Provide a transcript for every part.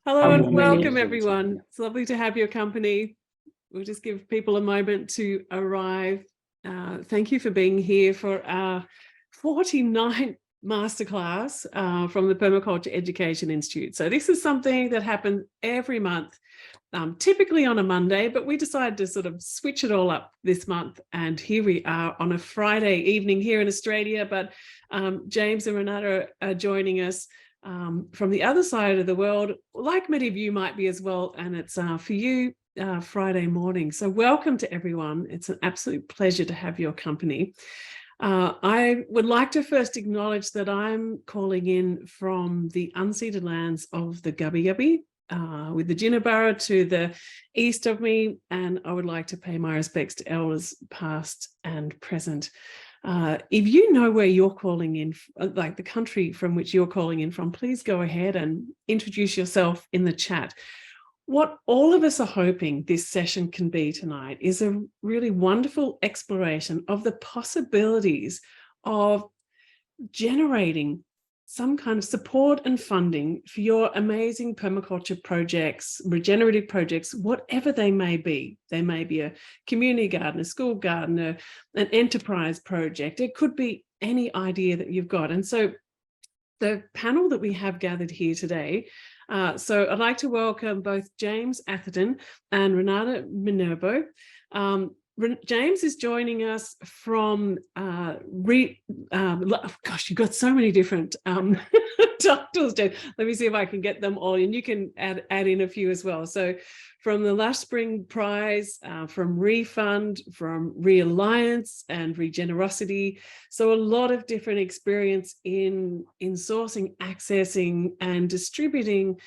Hello and welcome, everyone. It's lovely to have your company. We'll just give people a moment to arrive. Thank you for being here for our 49th masterclass from the Permaculture Education Institute. So this is something that happens every month, typically on a Monday, but we decided to sort of switch it all up this month. And here we are on a Friday evening here in Australia, but James and Renata are joining us from the other side of the world, like many of you might be as well, and it's for you Friday morning. So welcome to everyone. It's an absolute pleasure to have your company. I would like to first acknowledge that I'm calling in from the unceded lands of the Gubbi Gubbi, with the Jinnabara to the east of me, and I would like to pay my respects to elders past and present. If you know where you're calling in, like the country from which you're calling in from, please go ahead and introduce yourself in the chat. What all of us are hoping this session can be tonight is a really wonderful exploration of the possibilities of generating some kind of support and funding for your amazing permaculture projects, regenerative projects, whatever they may be. They may be a community garden, a school garden, an enterprise project. It could be any idea that you've got. And so the panel that we have gathered here today, so I'd like to welcome both James Atherton and Renata Minerbo. James is joining us from, gosh, you've got so many different titles, James. Let me see if I can get them all, and you can add in a few as well. So from the Last Spring Prize, from Refund, from Realliance and Regenerosity. So a lot of different experience in sourcing, accessing and distributing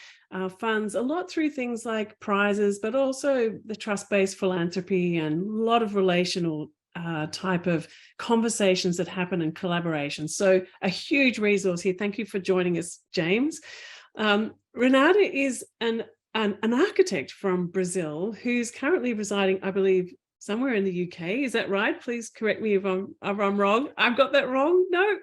funds, a lot through things like prizes, but also the trust-based philanthropy and a lot of relational type of conversations that happen and collaboration. So a huge resource here. Thank you for joining us, James. Renata is an architect from Brazil who's currently residing, I believe, somewhere in the UK. Is that right? Please correct me if I'm wrong. I've got that wrong? No?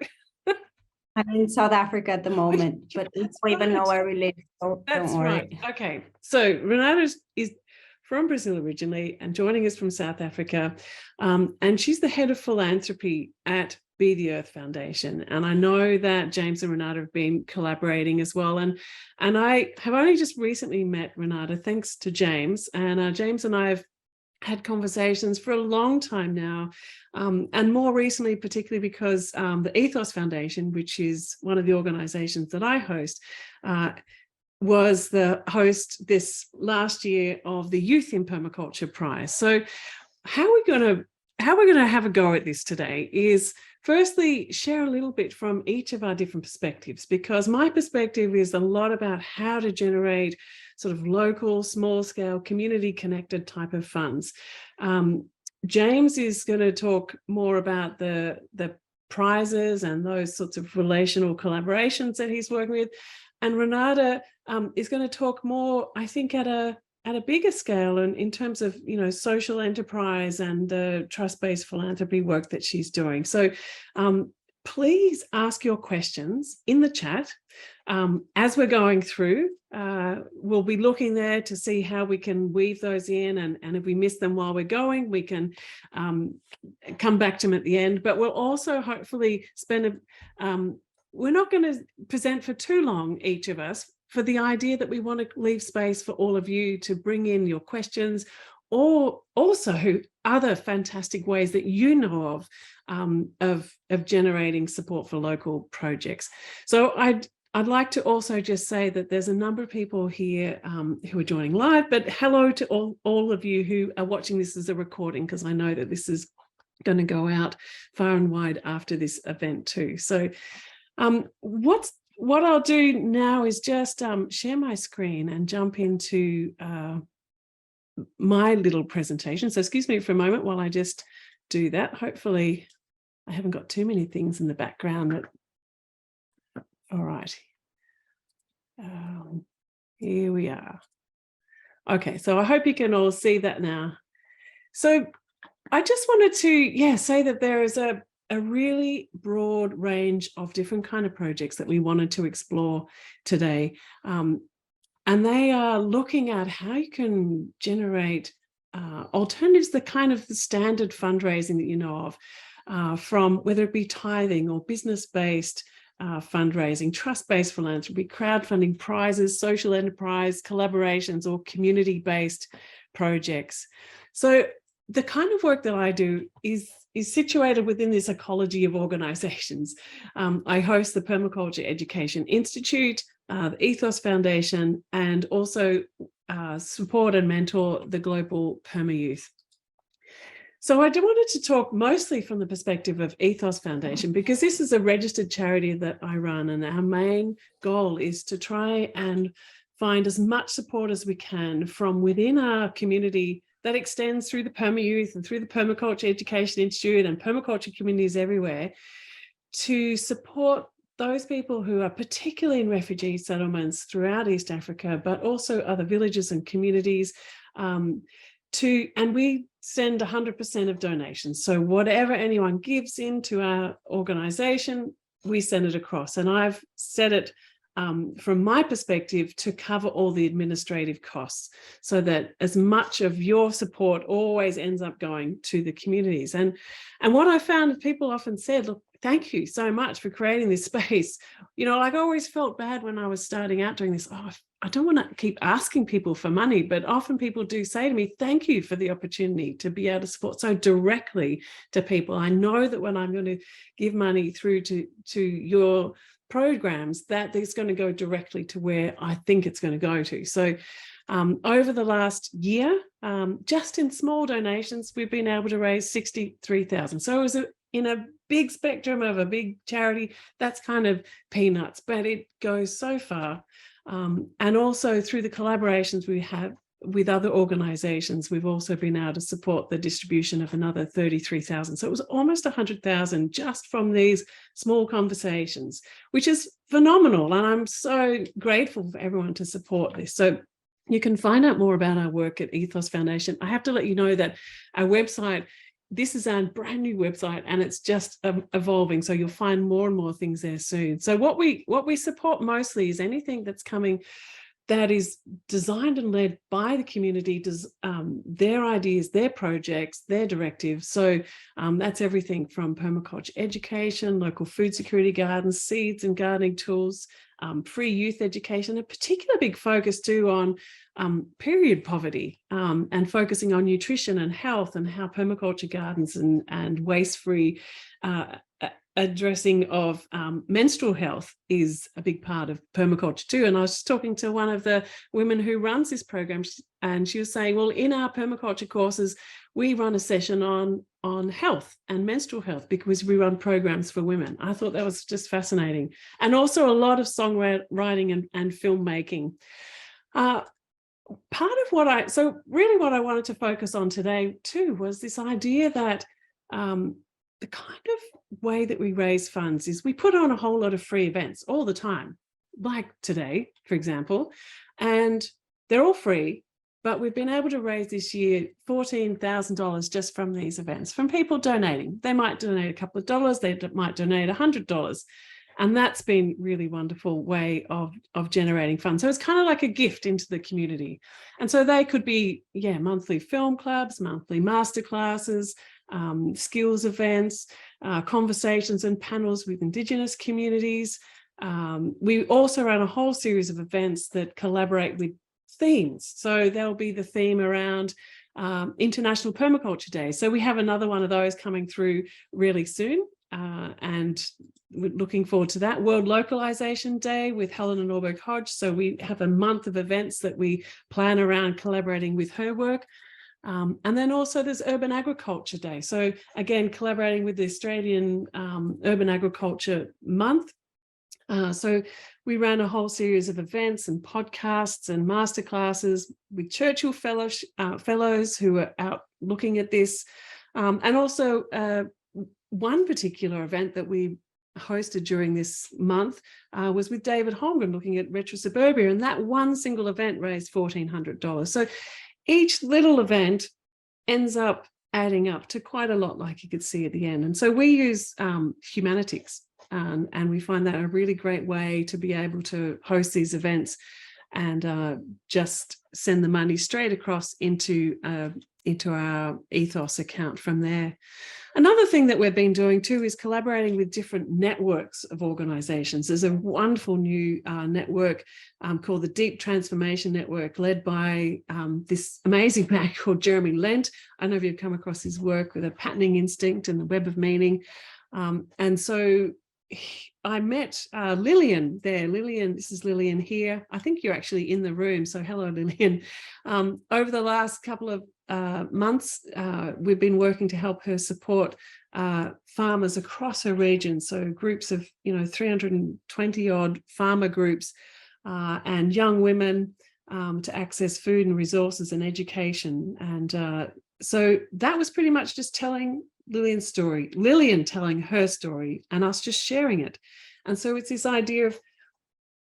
I'm in South Africa at the moment, but it's even know where we live, so that's don't worry. Right. Okay, so Renata is from Brazil originally and joining us from South Africa, and she's the head of philanthropy at Be the Earth Foundation. And I know that James and Renata have been collaborating as well. And I have only just recently met Renata, thanks to James. And James and I have had conversations for a long time now, and more recently, particularly because the ETHOS Foundation, which is one of the organizations that I host, was the host this last year of the Youth in Permaculture Prize. So how we're going to have a go at this today is firstly share a little bit from each of our different perspectives, because my perspective is a lot about how to generate sort of local, small scale, community connected type of funds. James is going to talk more about the prizes and those sorts of relational collaborations that he's working with. And Renata is going to talk more, I think, at a bigger scale and in terms of, you know, social enterprise and the trust-based philanthropy work that she's doing. So please ask your questions in the chat as we're going through. We'll be looking there to see how we can weave those in, and if we miss them while we're going, we can come back to them at the end. But we'll also hopefully spend we're not going to present for too long, each of us, for the idea that we want to leave space for all of you to bring in your questions, or also other fantastic ways that you know of generating support for local projects. So I'd like to also just say that there's a number of people here who are joining live, but hello to all of you who are watching this as a recording, because I know that this is going to go out far and wide after this event too. So what I'll do now is just share my screen and jump into my little presentation. So excuse me for a moment while I just do that. Hopefully I haven't got too many things in the background. All right. Here we are. Okay, so I hope you can all see that now. So I just wanted to, say that there is a really broad range of different kind of projects that we wanted to explore today. And they are looking at how you can generate alternatives, the kind of the standard fundraising that you know of, from whether it be tithing or business-based fundraising, trust-based philanthropy, crowdfunding, prizes, social enterprise, collaborations, or community-based projects. So the kind of work that I do is situated within this ecology of organizations. I host the Permaculture Education Institute, the ETHOS Foundation, and also support and mentor the global Perma Youth. So I wanted to talk mostly from the perspective of ETHOS Foundation, because this is a registered charity that I run, and our main goal is to try and find as much support as we can from within our community that extends through the Perma Youth and through the Permaculture Education Institute and permaculture communities everywhere, to support those people who are particularly in refugee settlements throughout East Africa, but also other villages and communities. And we send 100% of donations. So whatever anyone gives into our organization, we send it across. And I've set it from my perspective to cover all the administrative costs, so that as much of your support always ends up going to the communities. And what I found, people often said, look, thank you so much for creating this space. You know, like I always felt bad when I was starting out doing this. Oh, I don't want to keep asking people for money, but often people do say to me, thank you for the opportunity to be able to support so directly to people. I know that when I'm going to give money through to your programs, that it's going to go directly to where I think it's going to go to. So over the last year, just in small donations, we've been able to raise $63,000. So it was in a big spectrum of a big charity, that's kind of peanuts, but it goes so far. And also through the collaborations we have with other organizations, we've also been able to support the distribution of another 33,000. So it was almost 100,000 just from these small conversations, which is phenomenal. And I'm so grateful for everyone to support this. So you can find out more about our work at ETHOS Foundation. I have to let you know that our website, this is our brand new website, and it's just evolving. So you'll find more and more things there soon. So what we support mostly is anything that's coming that is designed and led by the community, their ideas, their projects, their directives. So that's everything from permaculture education, local food security gardens, seeds and gardening tools, free youth education, a particular big focus too on period poverty, and focusing on nutrition and health, and how permaculture gardens and waste-free addressing of menstrual health is a big part of permaculture too. And I was talking to one of the women who runs this program, and she was saying, well, in our permaculture courses, we run a session on health and menstrual health because we run programs for women. I thought that was just fascinating. And also a lot of songwriting and filmmaking. What I wanted to focus on today too was this idea that the kind of way that we raise funds is we put on a whole lot of free events all the time, like today, for example, and they're all free, but we've been able to raise this year $14,000 just from these events, from people donating. They might donate a couple of dollars, they might donate $100. And that's been really wonderful way of generating funds. So it's kind of like a gift into the community. And so they could be, monthly film clubs, monthly masterclasses, skills events, conversations and panels with Indigenous communities. We also run a whole series of events that collaborate with themes. So there'll be the theme around International Permaculture Day. So we have another one of those coming through really soon. And we're looking forward to that. World Localization Day with Helena Norberg Hodge. So we have a month of events that we plan around collaborating with her work. And then also there's Urban Agriculture Day. So again, collaborating with the Australian Urban Agriculture Month. So we ran a whole series of events and podcasts and masterclasses with Churchill fellows who are out looking at this. And also one particular event that we hosted during this month was with David Holmgren looking at retro suburbia, and that one single event raised $1,400. So each little event ends up adding up to quite a lot, like you could see at the end. And so we use Humanitics, and we find that a really great way to be able to host these events and just send the money straight across into our ETHOS account from there. Another thing that we've been doing too is collaborating with different networks of organisations. There's a wonderful new network called the Deep Transformation Network, led by this amazing man called Jeremy Lent. I don't know if you've come across his work with A Patterning Instinct and The Web of Meaning. And so I met Lillian there. Lillian, this is Lillian here. I think you're actually in the room. So hello, Lillian. Over the last couple of months, we've been working to help her support farmers across her region. So groups of, 320 odd farmer groups and young women to access food and resources and education. And so that was pretty much just telling Lillian's story, Lillian telling her story, and us just sharing it. And so it's this idea of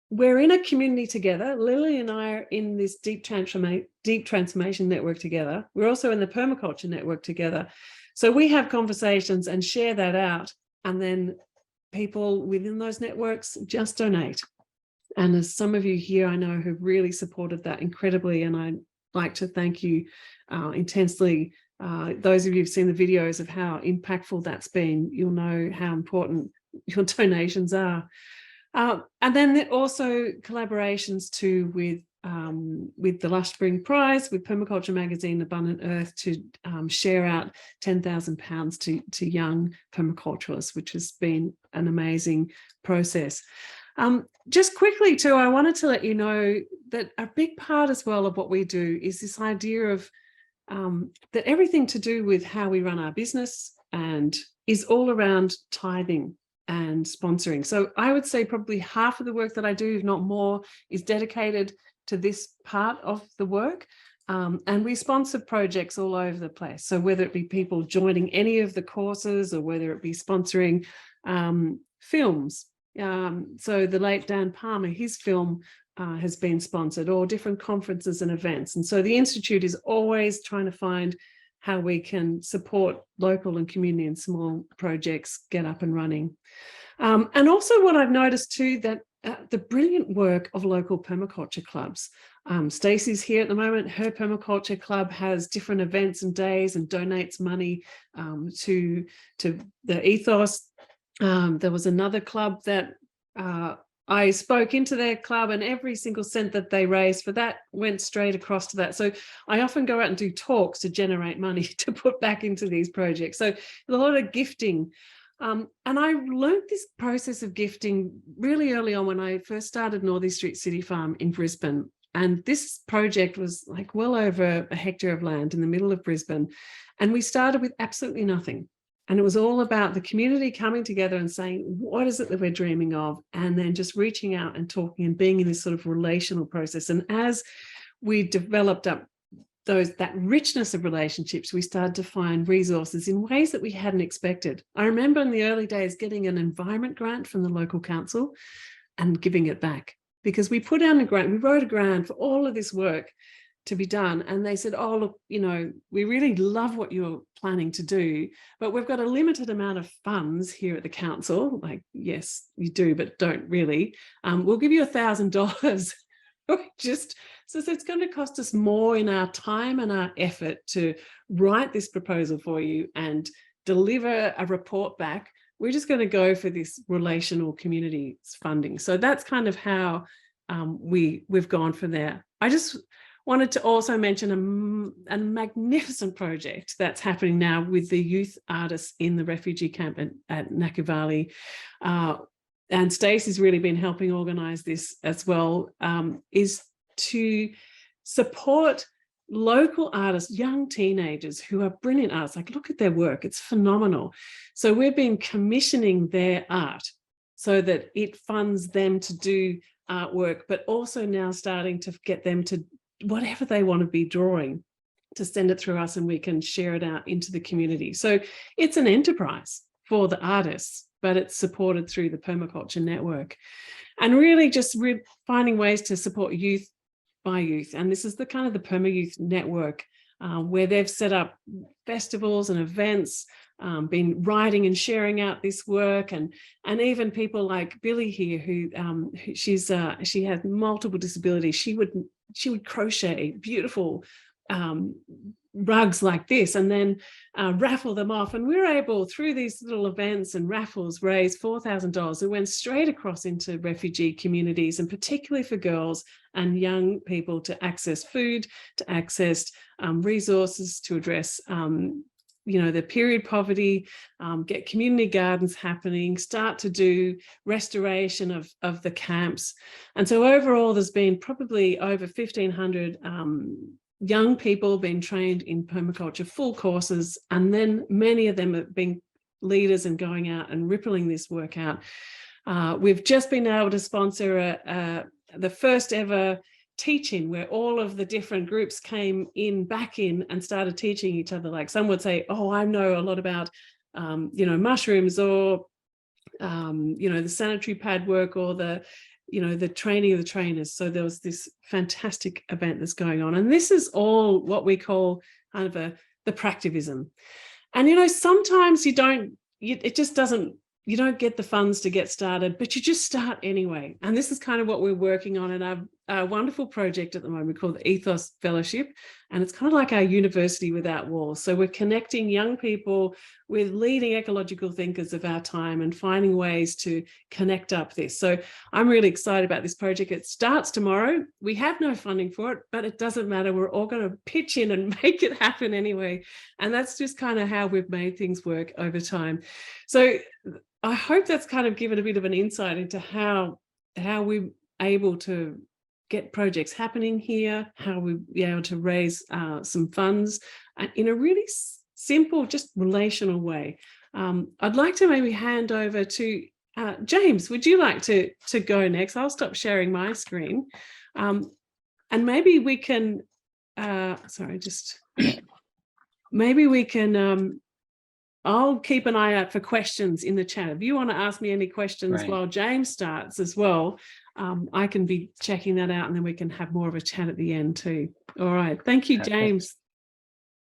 we're in a community together. Lily and I are in this deep transformation network together. We're also in the permaculture network together. So we have conversations and share that out. And then people within those networks just donate. And as some of you here, I know, have really supported that incredibly. And I'd like to thank you intensely. Those of you who've seen the videos of how impactful that's been, you'll know how important your donations are. And then also collaborations too with the Lush Spring Prize, with Permaculture Magazine, Abundant Earth, to share out £10,000 to young permaculturalists, which has been an amazing process. Just quickly too, I wanted to let you know that a big part as well of what we do is this idea of that everything to do with how we run our business and is all around tithing and sponsoring. So I would say probably half of the work that I do, if not more, is dedicated to this part of the work. And we sponsor projects all over the place. So whether it be people joining any of the courses or whether it be sponsoring films. So the late Dan Palmer, his film has been sponsored, or different conferences and events. And so the Institute is always trying to find how we can support local and community and small projects get up and running. And also what I've noticed too, that the brilliant work of local permaculture clubs. Stacey's here at the moment. Her permaculture club has different events and days and donates money to the ETHOS. There was another club that I spoke into their club, and every single cent that they raised for that went straight across to that. So I often go out and do talks to generate money to put back into these projects. So a lot of gifting. And I learned this process of gifting really early on when I first started Northeast Street City Farm in Brisbane. And this project was like well over a hectare of land in the middle of Brisbane. And we started with absolutely nothing. And it was all about the community coming together and saying, what is it that we're dreaming of? And then just reaching out and talking and being in this sort of relational process. And as we developed up that richness of relationships, we started to find resources in ways that we hadn't expected. I remember in the early days getting an environment grant from the local council and giving it back, because we put down a grant, we wrote a grant for all of this work to be done. And they said, oh, look, we really love what you're planning to do, but we've got a limited amount of funds here at the council. Like, yes, you do, but don't really. We'll give you $1,000. So it's going to cost us more in our time and our effort to write this proposal for you and deliver a report back. We're just going to go for this relational community funding. So that's kind of how we've gone from there. I just wanted to also mention a magnificent project that's happening now with the youth artists in the refugee camp at Nakivale. And Stacey's really been helping organise this as well, is to support local artists, young teenagers who are brilliant artists. Like, look at their work, it's phenomenal. So we've been commissioning their art so that it funds them to do artwork, but also now starting to get them to whatever they want to be drawing, to send it through us and we can share it out into the community. So it's an enterprise for the artists, but it's supported through the Permaculture Network. And really just finding ways to support youth by youth. And this is the kind of the Perma Youth Network where they've set up festivals and events, been writing and sharing out this work, and even people like Billy here, who she has multiple disabilities. She would crochet beautiful rugs like this and then raffle them off, and we were able, through these little events and raffles, raise $4,000. It went straight across into refugee communities, and particularly for girls and young people, to access food, to access resources, to address the period poverty, get community gardens happening, start to do restoration of the camps. And so overall, there's been probably over 1,500 young people being trained in permaculture, full courses, and then many of them have been leaders and going out and rippling this work out. We've just been able to sponsor the first ever teaching where all of the different groups came back in and started teaching each other. Like some would say, oh, I know a lot about mushrooms, or the sanitary pad work, or the training of the trainers. So there was this fantastic event that's going on, and this is all what we call kind of the practivism. And sometimes you don't get the funds to get started, but you just start anyway. And this is kind of what we're working on in our wonderful project at the moment called the ETHOS Fellowship. And it's kind of like our university without walls. So we're connecting young people with leading ecological thinkers of our time and finding ways to connect up this. So I'm really excited about this project. It starts tomorrow. We have no funding for it, but it doesn't matter. We're all going to pitch in and make it happen anyway. And that's just kind of how we've made things work over time. So I hope that's kind of given a bit of an insight into how we're able to get projects happening here, how we'll be able to raise some funds in a really simple, just relational way. I'd like to maybe hand over to James. Would you like to go next? I'll stop sharing my screen. And maybe we can, maybe we can, I'll keep an eye out for questions in the chat. If you want to ask me any questions while James starts as well, I can be checking that out, and then we can have more of a chat at the end too. All right. Thank you, James.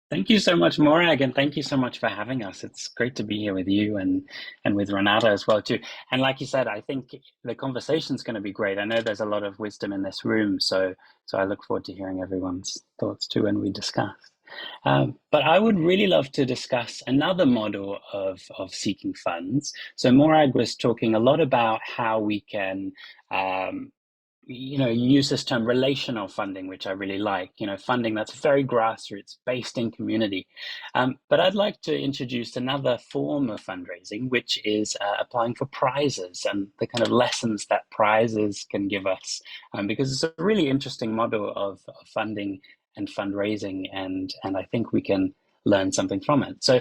Thank you so much, Morag, and thank you so much for having us. It's great to be here with you and with Renata as well too. And like you said, I think the conversation's going to be great. I know there's a lot of wisdom in this room, so I look forward to hearing everyone's thoughts too when we discuss. But I would really love to discuss another model of seeking funds. So Morag was talking a lot about how we can use this term relational funding, which I really like, funding that's very grassroots, based in community. But I'd like to introduce another form of fundraising, which is applying for prizes and the kind of lessons that prizes can give us, because it's a really interesting model of funding and fundraising, and I think we can learn something from it. So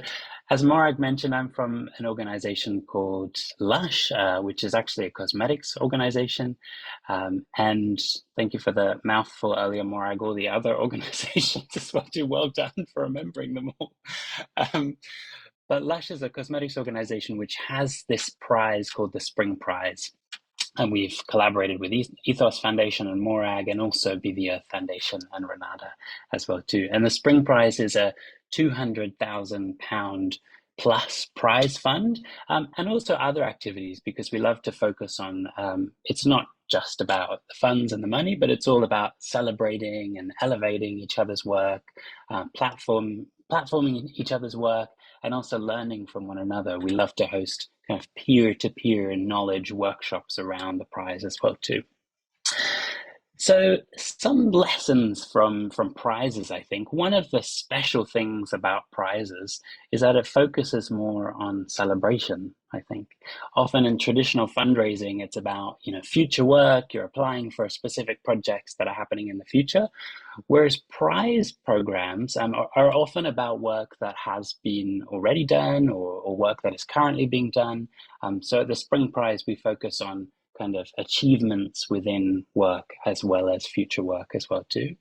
as Morag mentioned, I'm from an organization called Lush, which is actually a cosmetics organization. And thank you for the mouthful earlier, Morag, all the other organizations as well too. Well done for remembering them all. But Lush is a cosmetics organization which has this prize called the Spring Prize. And we've collaborated with ETHOS Foundation and MORAG, and also Be the Earth Foundation and Renata as well too. And the Spring Prize is a £200,000 plus prize fund, and also other activities, because we love to focus on, it's not just about the funds and the money, but it's all about celebrating and elevating each other's work, platforming each other's work, and also learning from one another. We love to host kind of peer-to-peer knowledge workshops around the prize as well too. So some lessons from prizes, I think. One of the special things about prizes is that it focuses more on celebration, I think. Often in traditional fundraising, it's about, future work, you're applying for specific projects that are happening in the future, whereas prize programs are often about work that has been already done or work that is currently being done. So at the Spring Prize, we focus on kind of achievements within work as well as future work as well too.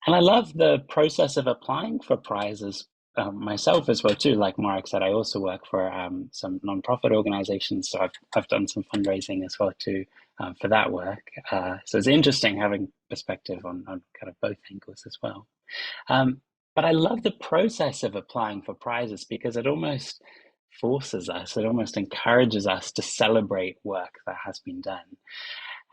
And I love the process of applying for prizes myself as well too. Like Mark said, I also work for some nonprofit organizations, so I've done some fundraising as well too for that work. So it's interesting having perspective on kind of both angles as well. But I love the process of applying for prizes because it almost forces us, it almost encourages us to celebrate work that has been done.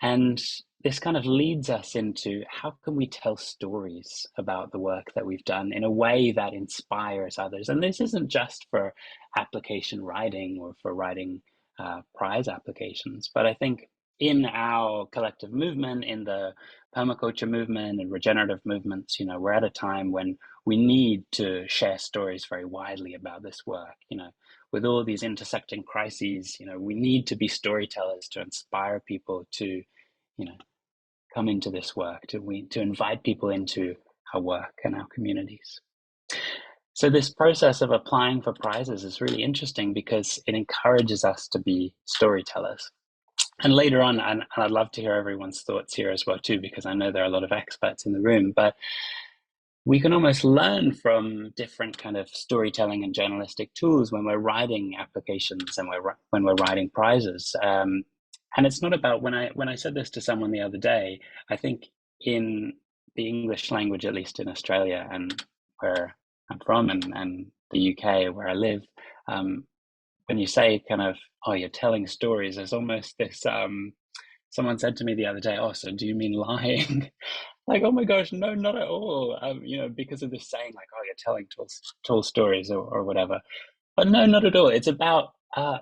And this kind of leads us into how can we tell stories about the work that we've done in a way that inspires others? And this isn't just for application writing or for writing prize applications, but I think in our collective movement, in the permaculture movement and regenerative movements, we're at a time when we need to share stories very widely about this work. With all these intersecting crises, we need to be storytellers to inspire people to, come into this work, to invite people into our work and our communities. So this process of applying for prizes is really interesting because it encourages us to be storytellers. And later on, and I'd love to hear everyone's thoughts here as well too, because I know there are a lot of experts in the room, but we can almost learn from different kind of storytelling and journalistic tools when we're writing applications and when we're writing prizes. And it's not about, when I said this to someone the other day, I think in the English language, at least in Australia and where I'm from and the UK where I live, when you say kind of, oh, you're telling stories, there's almost this, someone said to me the other day, oh, so do you mean lying? Like, oh my gosh, no, not at all. Because of this saying like, oh, you're telling tall stories or whatever. But no, not at all. It's about,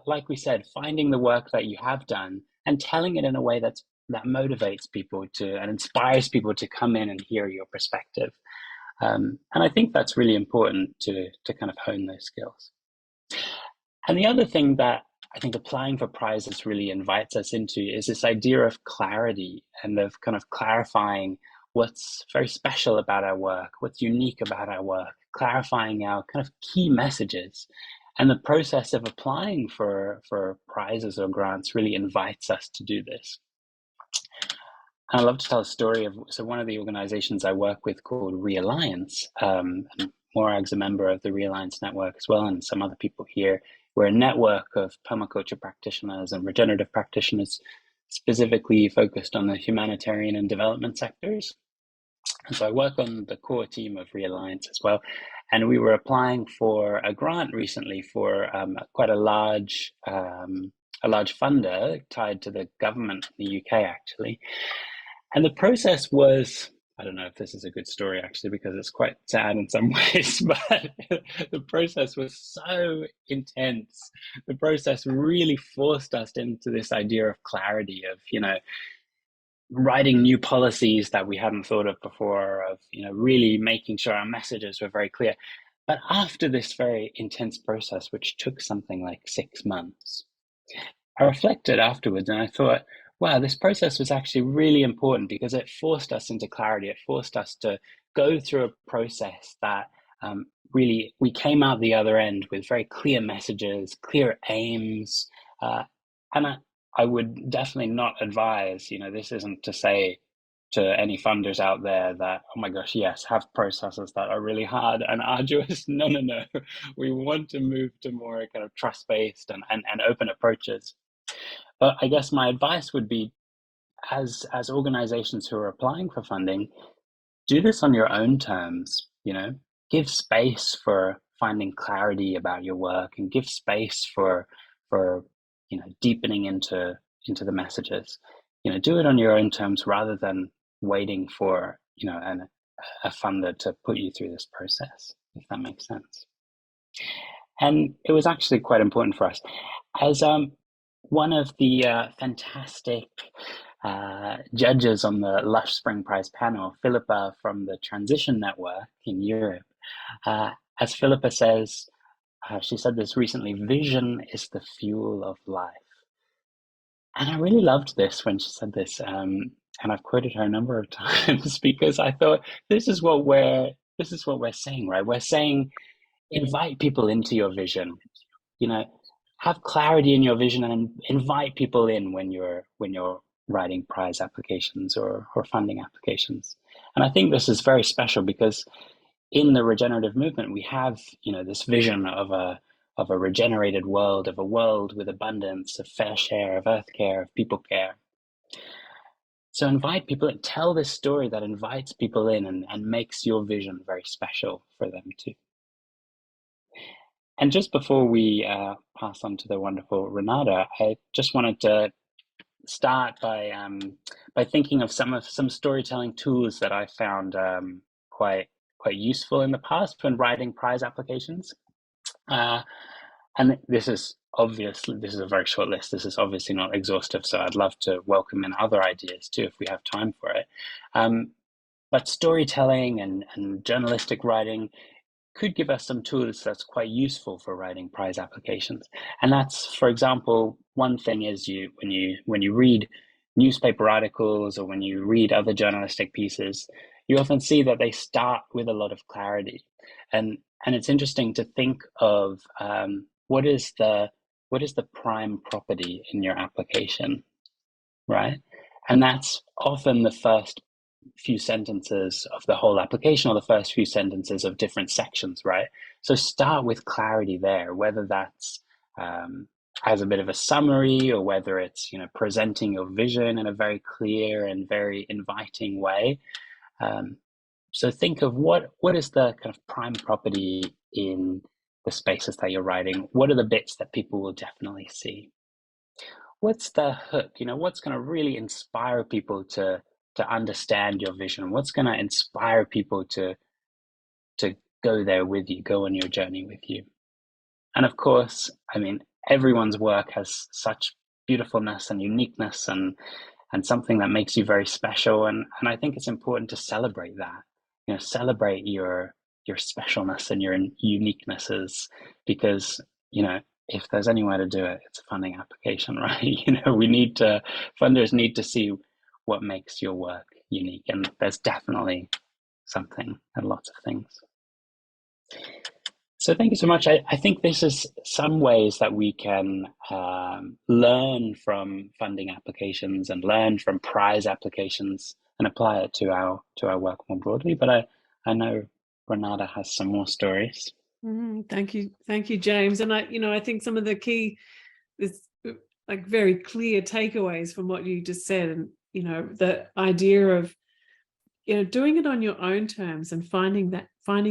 like we said, finding the work that you have done and telling it in a way that motivates people and inspires people to come in and hear your perspective. And I think that's really important to kind of hone those skills. And the other thing that I think applying for prizes really invites us into is this idea of clarity and of kind of clarifying what's very special about our work, what's unique about our work, clarifying our kind of key messages. And the process of applying for prizes or grants really invites us to do this. And I love to tell a story of, so one of the organizations I work with called Realliance, and MORAG's a member of the Realliance network as well, and some other people here. We're a network of permaculture practitioners and regenerative practitioners specifically focused on the humanitarian and development sectors. And so I work on the core team of Realliance as well. And we were applying for a grant recently for quite a large funder tied to the government in the UK, actually. And the process was, I don't know if this is a good story actually, because it's quite sad in some ways, but the process was so intense. The process really forced us into this idea of clarity, of, writing new policies that we hadn't thought of before, of, really making sure our messages were very clear. But after this very intense process, which took something like 6 months, I reflected afterwards and I thought, wow, this process was actually really important because it forced us into clarity. It forced us to go through a process that really, we came out the other end with very clear messages, clear aims. And I would definitely not advise, this isn't to say to any funders out there that, oh my gosh, yes, have processes that are really hard and arduous. No. We want to move to more kind of trust-based and open approaches. But I guess my advice would be, as organizations who are applying for funding, do this on your own terms, give space for finding clarity about your work and give space for deepening into the messages. Do it on your own terms rather than waiting for, a funder to put you through this process, if that makes sense. And it was actually quite important for us. As one of the fantastic judges on the Lush Spring Prize panel, Philippa from the Transition Network in Europe, as Philippa says, she said this recently, vision is the fuel of life. And I really loved this when she said this, and I've quoted her a number of times because I thought this is what we're saying, right? We're saying invite people into your vision, have clarity in your vision and invite people in when you're writing prize applications or funding applications. And I think this is very special because in the regenerative movement, we have, this vision of a regenerated world, of a world with abundance, of fair share, of earth care, of people care. So invite people in, tell this story that invites people in and makes your vision very special for them too. And just before we pass on to the wonderful Renata, I just wanted to start by thinking of some storytelling tools that I found quite useful in the past when writing prize applications. And this is a very short list. This is obviously not exhaustive, so I'd love to welcome in other ideas too if we have time for it. But storytelling and journalistic writing could give us some tools that's quite useful for writing prize applications. And that's, for example, one thing is when you read newspaper articles or when you read other journalistic pieces, you often see that they start with a lot of clarity. And it's interesting to think of what is the prime property in your application, right? And that's often the first few sentences of the whole application or the first few sentences of different sections, right? So start with clarity there, whether that's as a bit of a summary or whether it's, presenting your vision in a very clear and very inviting way. So think of what is the kind of prime property in the spaces that you're writing? What are the bits that people will definitely see? What's the hook? What's going to really inspire people to understand your vision? What's going to inspire people to go there with you, go on your journey with you? And of course, everyone's work has such beautifulness and uniqueness and something that makes you very special. And I think it's important to celebrate that, celebrate your specialness and your uniquenesses, because, if there's anywhere to do it, it's a funding application, right? Funders need to see what makes your work unique. And there's definitely something and lots of things. So thank you so much. I think this is some ways that we can learn from funding applications and learn from prize applications and apply it to our work more broadly. But I know Renata has some more stories. Thank you, James. And I think some of the key is like very clear takeaways from what you just said, and the idea of doing it on your own terms and finding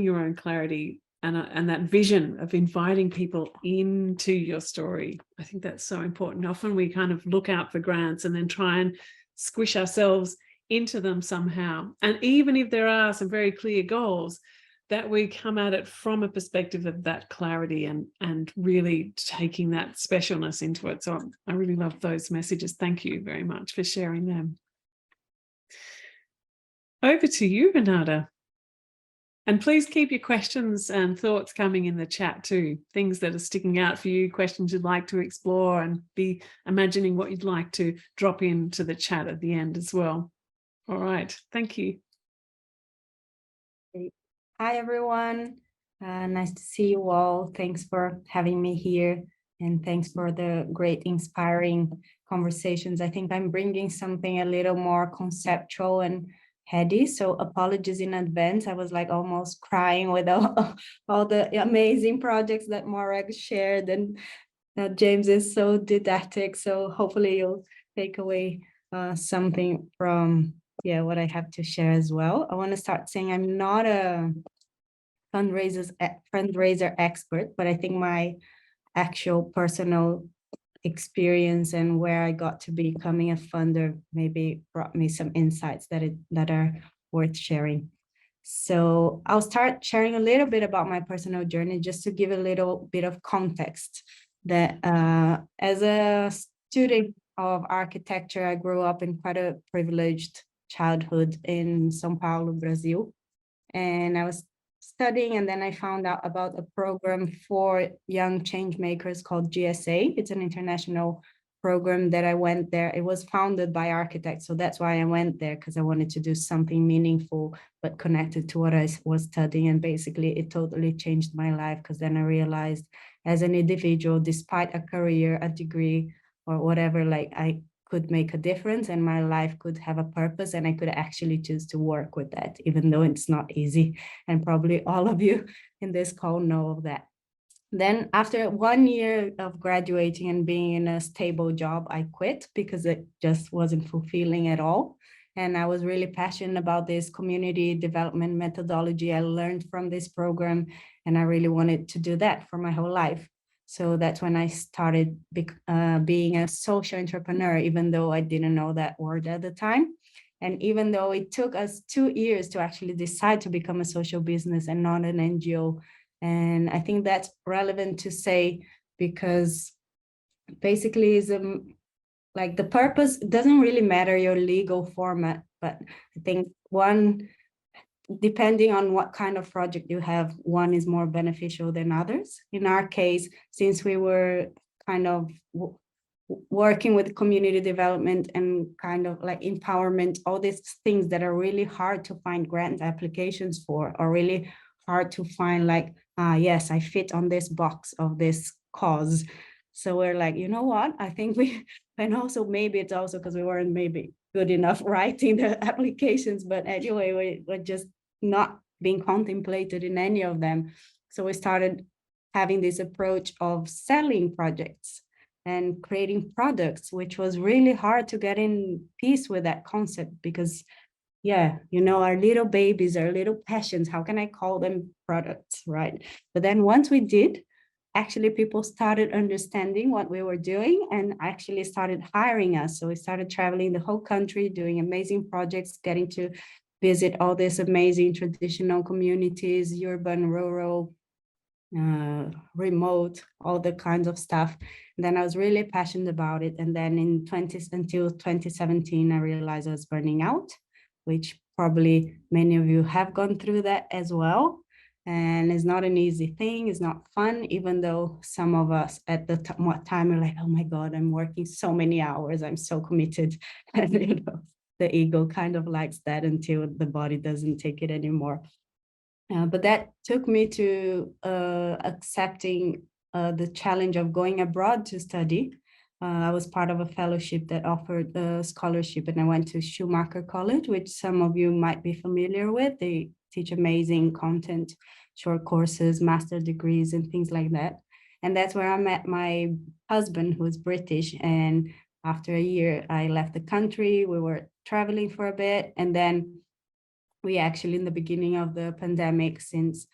your own clarity and that vision of inviting people into your story. I think that's so important. Often we kind of look out for grants and then try and squish ourselves into them somehow. And even if there are some very clear goals, that we come at it from a perspective of that clarity and really taking that specialness into it. So I really love those messages. Thank you very much for sharing them. Over to you, Renata. And please keep your questions and thoughts coming in the chat too. Things that are sticking out for you, questions you'd like to explore, and be imagining what you'd like to drop into the chat at the end as well. All right, thank you. Hi, everyone. Nice to see you all. Thanks for having me here. And thanks for the great, inspiring conversations. I think I'm bringing something a little more conceptual and heady. So apologies in advance. I was like almost crying with all the amazing projects that MORAG shared. And James is so didactic. So hopefully you'll take away something from what I have to share as well. I want to start saying I'm not a fundraiser expert, but I think my actual personal experience and where I got to becoming a funder maybe brought me some insights that are worth sharing. So I'll start sharing a little bit about my personal journey just to give a little bit of context that as a student of architecture, I grew up in quite a privileged childhood in São Paulo, Brazil. And I was studying, and then I found out about a program for young change makers called GSA. It's an international program that I went there. It was founded by architects, so that's why I went there, because I wanted to do something meaningful but connected to what I was studying. And basically it totally changed my life, because then I realized as an individual, despite a career, a degree, or whatever, like I could make a difference and my life could have a purpose, and I could actually choose to work with that, even though it's not easy. And probably all of you in this call know of that. Then after 1 year of graduating and being in a stable job, I quit because it just wasn't fulfilling at all. And I was really passionate about this community development methodology I learned from this program. And I really wanted to do that for my whole life. So that's when I started being a social entrepreneur, even though I didn't know that word at the time. And even though it took us 2 years to actually decide to become a social business and not an NGO. And I think that's relevant to say, because basically is like the purpose doesn't really matter your legal format, but I think one, depending on what kind of project you have, one is more beneficial than others. In our case, since we were kind of working with community development and kind of like empowerment, all these things that are really hard to find grant applications for, or really hard to find like, yes, I fit on this box of this cause. So we're like, you know what, I think we, and also maybe it's also because we weren't maybe good enough writing the applications, but anyway, we're just not being contemplated in any of them. So we started having this approach of selling projects and creating products, which was really hard to get in peace with that concept, because yeah, you know, our little babies, our little passions, how can I call them products, right? But then once we did, actually people started understanding what we were doing and actually started hiring us. So we started traveling the whole country, doing amazing projects, getting to visit all these amazing traditional communities, urban, rural, remote, all the kinds of stuff. And then I was really passionate about it. And then until 2017, I realized I was burning out, which probably many of you have gone through that as well. And it's not an easy thing. It's not fun, even though some of us at the time are like, oh my God, I'm working so many hours. I'm so committed. And you know, the ego kind of likes that until the body doesn't take it anymore. But that took me to accepting the challenge of going abroad to study. I was part of a fellowship that offered a scholarship, and I went to Schumacher College, which some of you might be familiar with. They teach amazing content, short courses, master degrees, and things like that. And that's where I met my husband, who is British. And after a year, I left the country. We were traveling for a bit, and then we actually, in the beginning of the pandemic, since,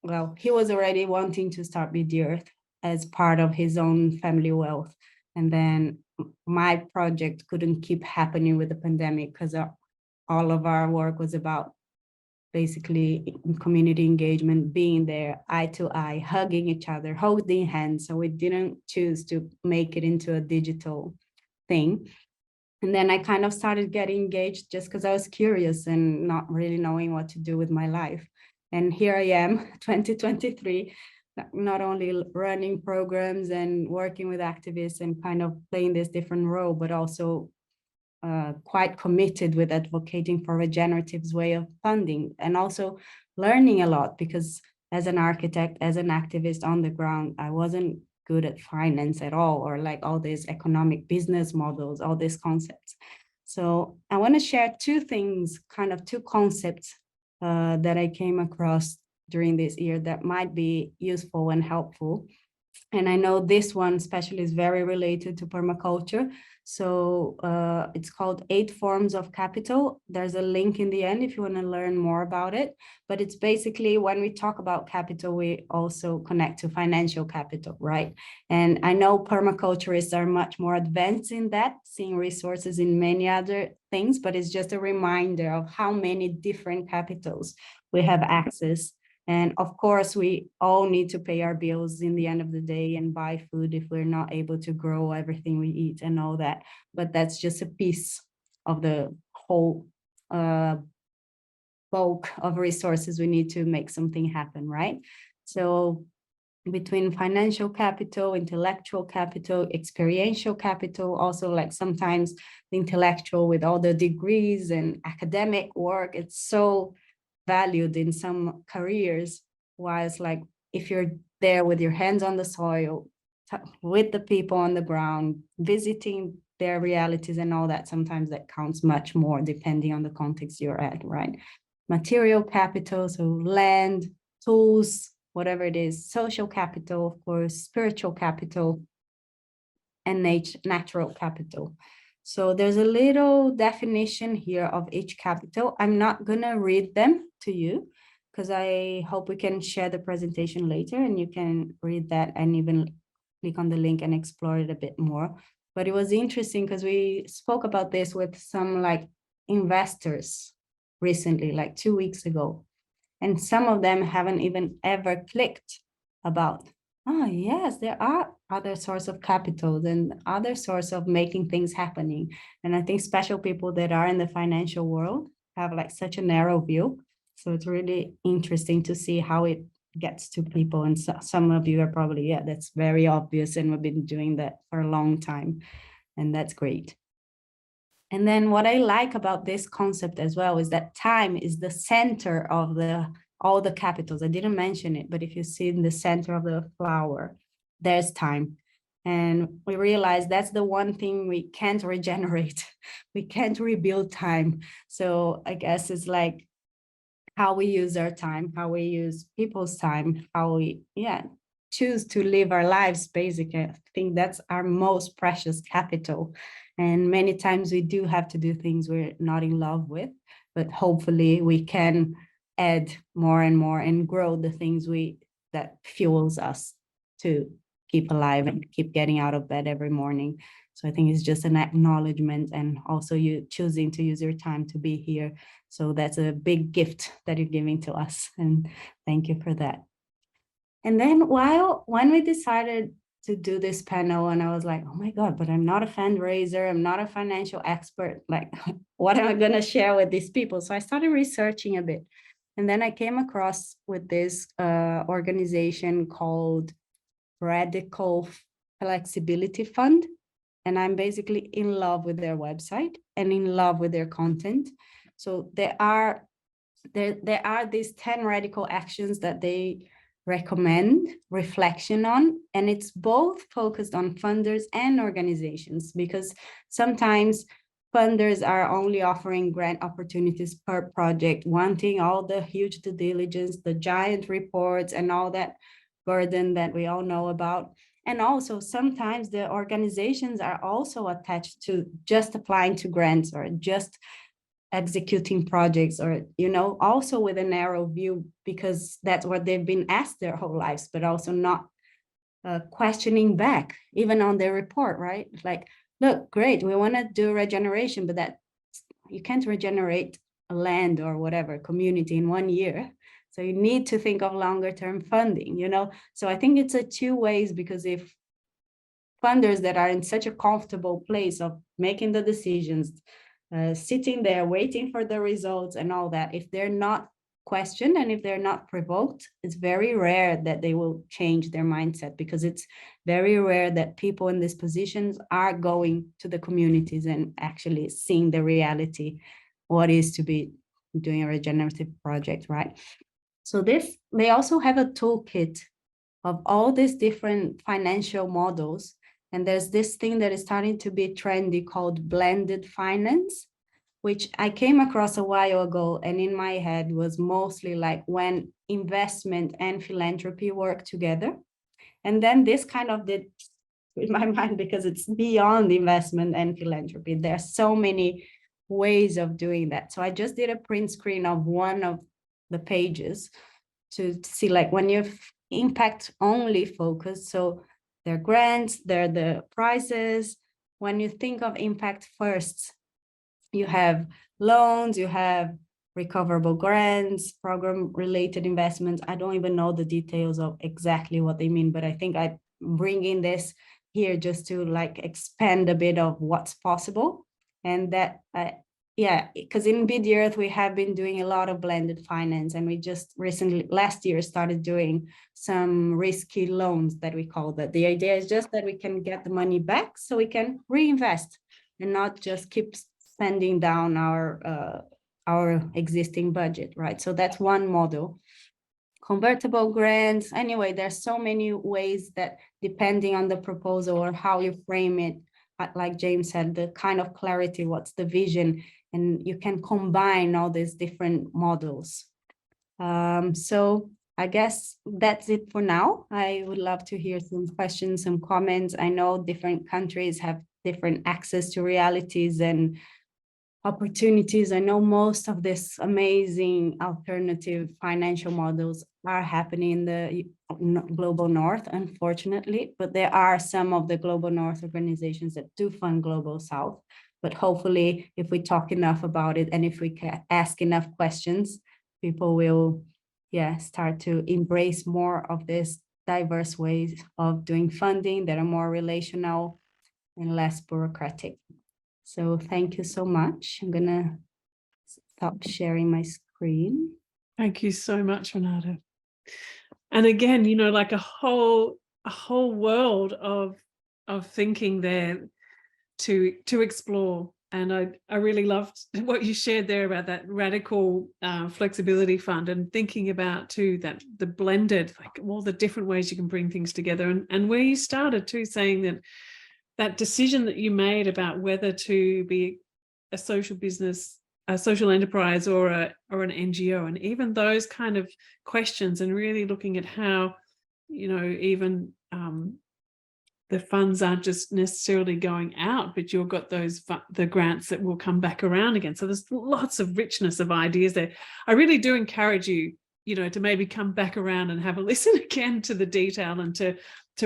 well, he was already wanting to start Be the Earth as part of his own family wealth. And then my project couldn't keep happening with the pandemic because all of our work was about basically community engagement, being there eye to eye, hugging each other, holding hands. So we didn't choose to make it into a digital thing. And then I kind of started getting engaged just because I was curious and not really knowing what to do with my life. And here I am, 2023, not only running programs and working with activists and kind of playing this different role, but also quite committed with advocating for Regenerative's way of funding, and also learning a lot, because as an architect, as an activist on the ground, I wasn't good at finance at all, or like all these economic business models, all these concepts. So I want to share two things, kind of two concepts that I came across during this year that might be useful and helpful. And I know this one especially is very related to permaculture. So it's called 8 Forms of Capital. There's a link in the end if you want to learn more about it. But it's basically, when we talk about capital, we also connect to financial capital, right? And I know permaculturists are much more advanced in that, seeing resources in many other things, but it's just a reminder of how many different capitals we have access. And of course, we all need to pay our bills in the end of the day and buy food if we're not able to grow everything we eat and all that. But that's just a piece of the whole bulk of resources we need to make something happen, right? So between financial capital, intellectual capital, experiential capital, also like sometimes the intellectual with all the degrees and academic work, it's so valued in some careers, whilst like if you're there with your hands on the soil, with the people on the ground, visiting their realities and all that, sometimes that counts much more depending on the context you're at, right? Material capital, so land, tools, whatever it is, social capital, of course, spiritual capital, and natural capital. So there's a little definition here of each capital. I'm not gonna read them to you because I hope we can share the presentation later and you can read that and even click on the link and explore it a bit more. But it was interesting because we spoke about this with some like investors recently, like 2 weeks ago. And some of them haven't even ever clicked about, oh yes, there are other sources of capital and other sources of making things happening. And I think special people that are in the financial world have like such a narrow view. So it's really interesting to see how it gets to people. And so, some of you are probably, yeah, that's very obvious. And we've been doing that for a long time. And that's great. And then what I like about this concept as well is that time is the center of all the capitals. I didn't mention it, but if you see in the center of the flower, there's time. And we realize that's the one thing we can't regenerate. We can't rebuild time. So I guess it's like how we use our time, how we use people's time, how we, choose to live our lives, basically. I think that's our most precious capital. And many times we do have to do things we're not in love with, but hopefully we can add more and more and grow the things that fuels us to keep alive and keep getting out of bed every morning. So I think it's just an acknowledgement, and also you choosing to use your time to be here. So that's a big gift that you're giving to us. And thank you for that. And then when we decided to do this panel, and I was like, oh my God, but I'm not a fundraiser, I'm not a financial expert. Like, what am I going to share with these people? So I started researching a bit. And then I came across with this organization called Radical Flexibility Fund. And I'm basically in love with their website and in love with their content. So there are these 10 radical actions that they recommend reflection on, and it's both focused on funders and organizations, because sometimes funders are only offering grant opportunities per project, wanting all the huge due diligence, the giant reports, and all that burden that we all know about. And also sometimes the organizations are also attached to just applying to grants or just executing projects, or, also with a narrow view, because that's what they've been asked their whole lives, but also not questioning back, even on their report, right? Like, look, great, we want to do regeneration, but that you can't regenerate a land or whatever community in 1 year. So you need to think of longer term funding, So I think it's a two ways, because if funders that are in such a comfortable place of making the decisions, sitting there waiting for the results and all that, if they're not questioned and if they're not provoked, it's very rare that they will change their mindset, because it's very rare that people in these positions are going to the communities and actually seeing the reality, what is to be doing a regenerative project, right? So they also have a toolkit of all these different financial models. And there's this thing that is starting to be trendy called blended finance, which I came across a while ago, and in my head was mostly like when investment and philanthropy work together. And then this kind of did in my mind, because it's beyond investment and philanthropy. There are so many ways of doing that. So I just did a print screen of one of the pages to see, like, when you're impact only focused, so they're grants, they're the prizes. When you think of impact first, you have loans, you have recoverable grants, program related investments. I don't even know the details of exactly what they mean, but I think I bring in this here just to like expand a bit of what's possible. And that because in Be the Earth, we have been doing a lot of blended finance, and we just recently, last year, started doing some risky loans that we call that. The idea is just that we can get the money back so we can reinvest and not just keep spending down our existing budget, right? So that's one model. Convertible grants. Anyway, there's so many ways that, depending on the proposal or how you frame it, like James said, the kind of clarity, what's the vision, and you can combine all these different models. So I guess that's it for now. I would love to hear some questions, some comments. I know different countries have different access to realities and opportunities. I know most of this amazing alternative financial models are happening in the global north, unfortunately, but there are some of the global north organizations that do fund global south. But hopefully, if we talk enough about it and if we can ask enough questions, people will, start to embrace more of this diverse ways of doing funding that are more relational and less bureaucratic. So thank you so much. I'm gonna stop sharing my screen. Thank you so much, Renata. And again, you know, like a whole world of thinking there to explore. And I really loved what you shared there about that radical flexibility fund, and thinking about too that the blended, like all the different ways you can bring things together, and where you started too, saying that decision that you made about whether to be a social business, a social enterprise, or an NGO, and even those kind of questions, and really looking at how, you know, even the funds aren't just necessarily going out, but you've got the grants that will come back around again. So there's lots of richness of ideas there. I really do encourage you, you know, to maybe come back around and have a listen again to the detail, and to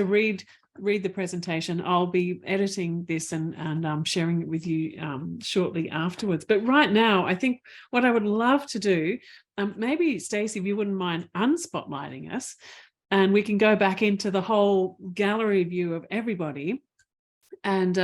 read the presentation. I'll be editing this and sharing it with you shortly afterwards. But right now, I think what I would love to do, maybe Stacey, if you wouldn't mind unspotlighting us, and we can go back into the whole gallery view of everybody. And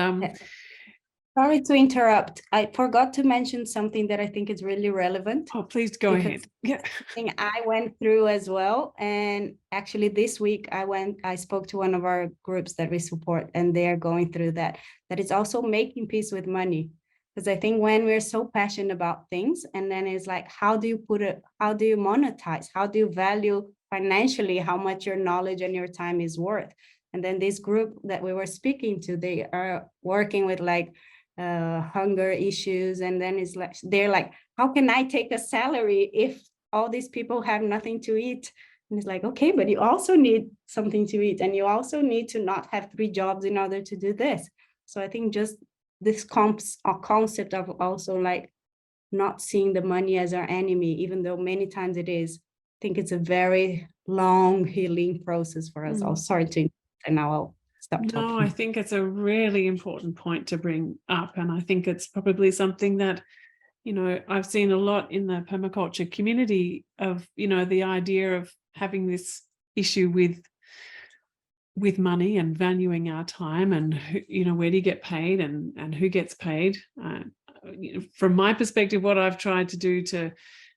sorry to interrupt. I forgot to mention something that I think is really relevant. Oh, please go ahead. Yeah. Thing I went through as well. And actually this week I spoke to one of our groups that we support, and they're going through that it's also making peace with money. Because I think when we're so passionate about things, and then it's like, how do you monetize? How do you value financially how much your knowledge and your time is worth? And then this group that we were speaking to, they are working with like hunger issues. And then it's like, they're like, how can I take a salary if all these people have nothing to eat? And it's like, okay, but you also need something to eat, and you also need to not have 3 jobs in order to do this. So I think just this concept of also like not seeing the money as our enemy, even though many times it is. I think it's a very long healing process for us all. Sorry to, and now I'll stop talking. No, I think it's a really important point to bring up. And I think it's probably something that, you know, I've seen a lot in the permaculture community of, you know, the idea of having this issue with money and valuing our time, and, you know, where do you get paid and who gets paid. From my perspective, what I've tried to do to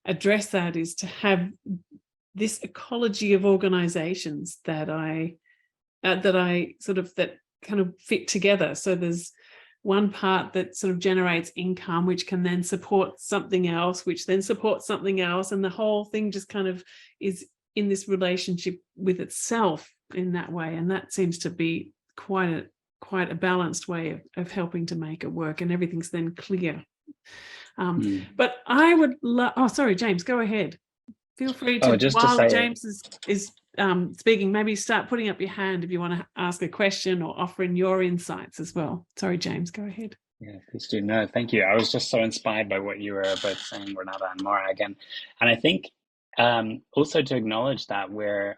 address that is to have this ecology of organizations that kind of fit together. So there's one part that sort of generates income, which can then support something else, which then supports something else, and the whole thing just kind of is in this relationship with itself in that way. And that seems to be quite a balanced way of helping to make it work, and everything's then clear. But I would love, sorry, James, go ahead. Feel free to, while James is speaking, maybe start putting up your hand if you want to ask a question or offering your insights as well. Sorry, James, go ahead. Yeah, please do. No, thank you. I was just so inspired by what you were both saying, Renata and MORAG. And I think also to acknowledge that we're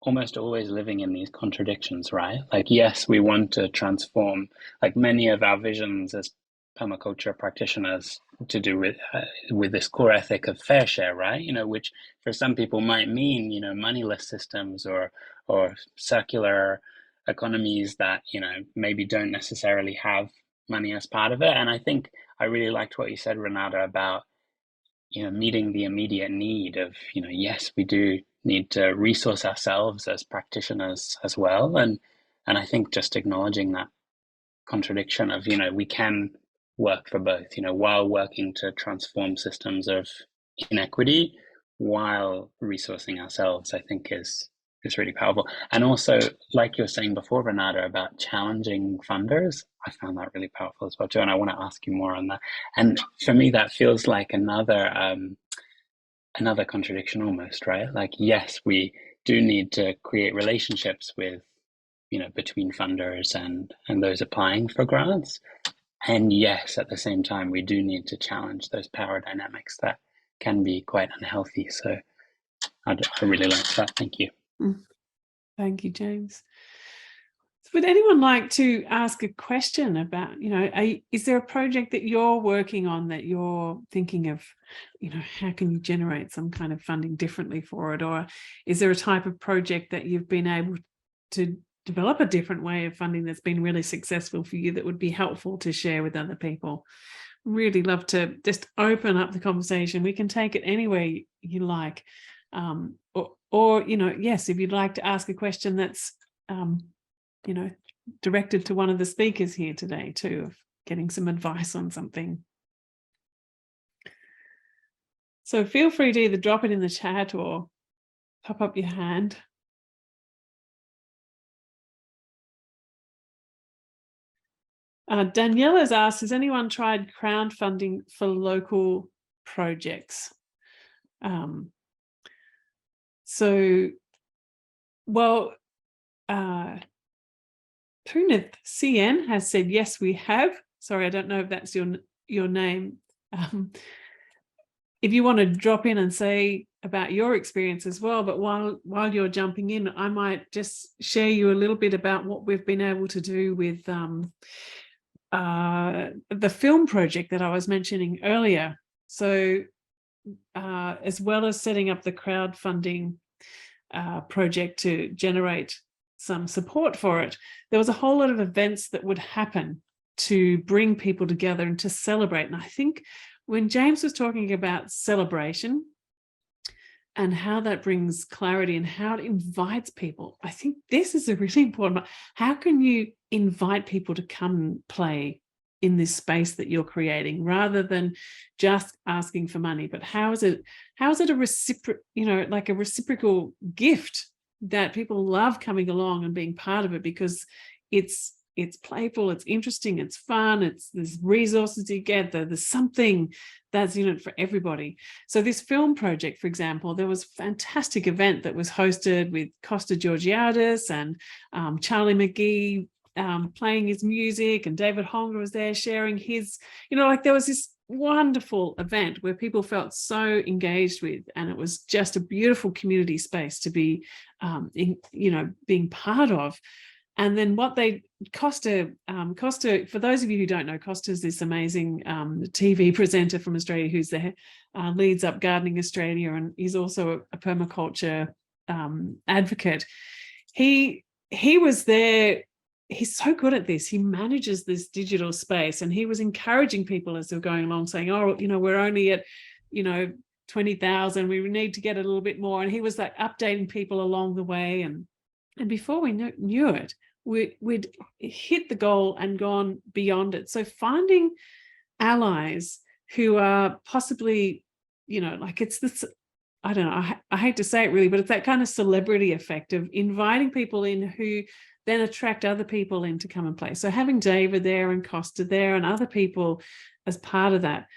almost always living in these contradictions, right? Like, yes, we want to transform, like many of our visions as permaculture practitioners, to do with this core ethic of fair share, right? You know, which for some people might mean, you know, moneyless systems or circular economies that, you know, maybe don't necessarily have money as part of it. And I think I really liked what you said, Renata, about, you know, meeting the immediate need of, you know, yes, we do need to resource ourselves as practitioners as well. And I think just acknowledging that contradiction of, you know, we can work for both, you know, while working to transform systems of inequity while resourcing ourselves, I think is really powerful. And also, like you were saying before, Renata, about challenging funders, I found that really powerful as well too. And I want to ask you more on that. And for me, that feels like another contradiction almost, right? Like, yes, we do need to create relationships with, between funders and those applying for grants. And yes, at the same time, we do need to challenge those power dynamics that can be quite unhealthy. So I really like that. Thank you. Thank you, James. Would anyone like to ask a question about, is there a project that you're working on that you're thinking of, how can you generate some kind of funding differently for it? Or is there a type of project that you've been able to develop a different way of funding that's been really successful for you that would be helpful to share with other people? Really love to just open up the conversation. We can take it any way you like. Or yes, if you'd like to ask a question that's, directed to one of the speakers here today too, of getting some advice on something. So feel free to either drop it in the chat or pop up your hand. Danielle has asked, has anyone tried crowdfunding for local projects? Punith CN has said, yes, we have. Sorry, I don't know if that's your name. If you want to drop in and say about your experience as well, but while you're jumping in, I might just share you a little bit about what we've been able to do with the film project that I was mentioning earlier. So as well as setting up the crowdfunding project to generate some support for it, there was a whole lot of events that would happen to bring people together and to celebrate. And I think when James was talking about celebration and how that brings clarity and how it invites people, I think this is a really important one. How can you invite people to come and play in this space that you're creating, rather than just asking for money? But how is it a reciprocal gift that people love coming along and being part of it, because it's playful, it's interesting, it's fun, there's resources you get, there's something that's in it for everybody. So this film project, for example, there was a fantastic event that was hosted with Costa Georgiadis and Charlie McGee playing his music, and David Holger was there sharing his, there was this wonderful event where people felt so engaged with, and it was just a beautiful community space to be being part of. And then Costa, for those of you who don't know, Costa's this amazing TV presenter from Australia who's there, leads up Gardening Australia, and he's also a permaculture advocate. He was there. He's so good at this. He manages this digital space, and he was encouraging people as they're going along, saying, we're only at, 20,000. We need to get a little bit more. And he was like updating people along the way. And before we knew it, we'd hit the goal and gone beyond it. So finding allies who are possibly, it's this, I don't know, I hate to say it really, but it's that kind of celebrity effect of inviting people in who then attract other people in to come and play. So having David there and Costa there and other people as part of that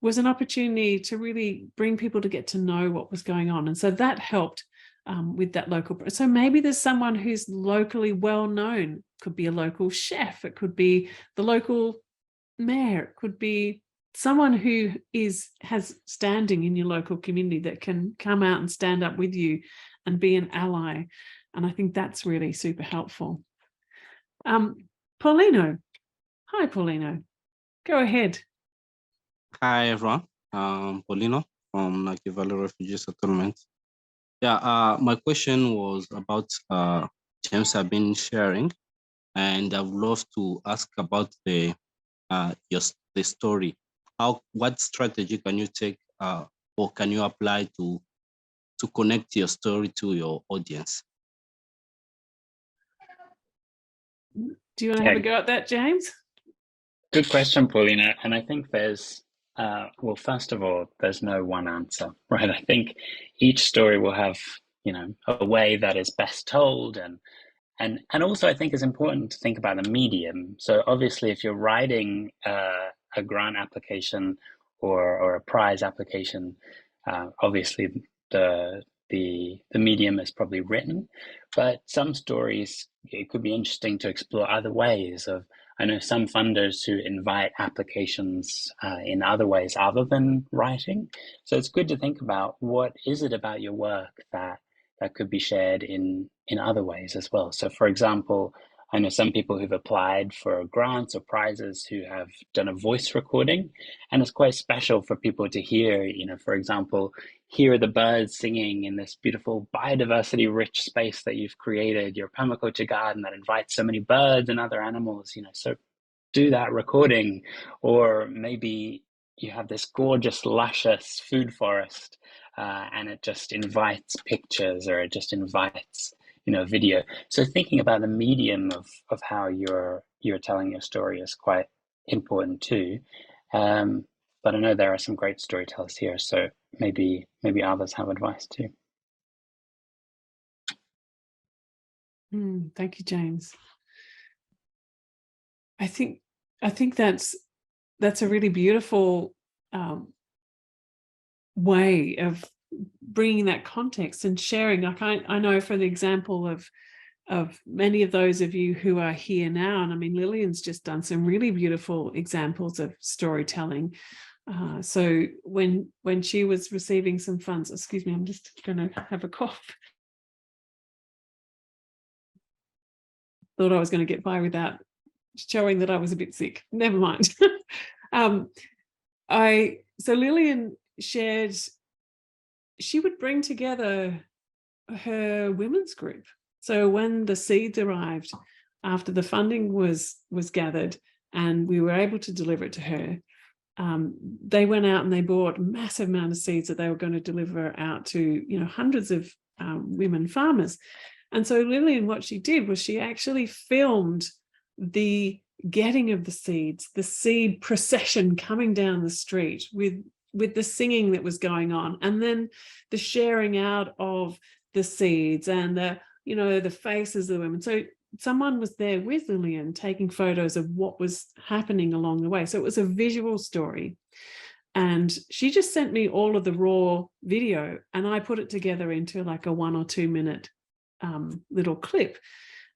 was an opportunity to really bring people to get to know what was going on. And so that helped with that local. So maybe there's someone who's locally well known. Could be a local chef. It could be the local mayor. It could be someone who has standing in your local community that can come out and stand up with you and be an ally. And I think that's really super helpful. Paulino. Hi, Paulino. Go ahead. Hi, everyone. Paulino from Naki Valley Refugee Settlement. Yeah, my question was about James have been sharing, and I would love to ask about the story. What strategy can you take or can you apply to connect your story to your audience? Do you want to have a go at that, James? Good question, Paulina. And I think there's, first of all, there's no one answer, right? I think each story will have, a way that is best told. And also I think it's important to think about the medium. So obviously, if you're writing a grant application or a prize application, obviously the the medium is probably written, but some stories, it could be interesting to explore other ways of. I know some funders who invite applications in other ways other than writing. So it's good to think about what is it about your work that could be shared in other ways as well. So for example, I know some people who've applied for grants or prizes who have done a voice recording, and it's quite special for people to hear, for example, hear the birds singing in this beautiful biodiversity rich space that you've created, your permaculture garden that invites so many birds and other animals, so do that recording. Or maybe you have this gorgeous, luscious food forest, and it just invites pictures, or it just invites video. So thinking about the medium of how you're telling your story is quite important too. But I know there are some great storytellers here, so maybe others have advice too. Thank you, James. I think that's a really beautiful way of bringing that context and sharing. Like I know for the example of many of those of you who are here now, and I mean Lillian's just done some really beautiful examples of storytelling. So when she was receiving some funds, excuse me, I'm just going to have a cough. Thought I was going to get by without showing that I was a bit sick. Never mind. So Lillian shared, she would bring together her women's group. So when the seeds arrived, after the funding was gathered and we were able to deliver it to her, they went out and they bought a massive amount of seeds that they were going to deliver out to hundreds of women farmers. And so Lillian, what she did was she actually filmed the getting of the seeds, the seed procession coming down the street with the singing that was going on, and then the sharing out of the seeds and the faces of the women. So someone was there with Lillian taking photos of what was happening along the way. So it was a visual story. And she just sent me all of the raw video, and I put it together into like a 1 or 2 minute little clip.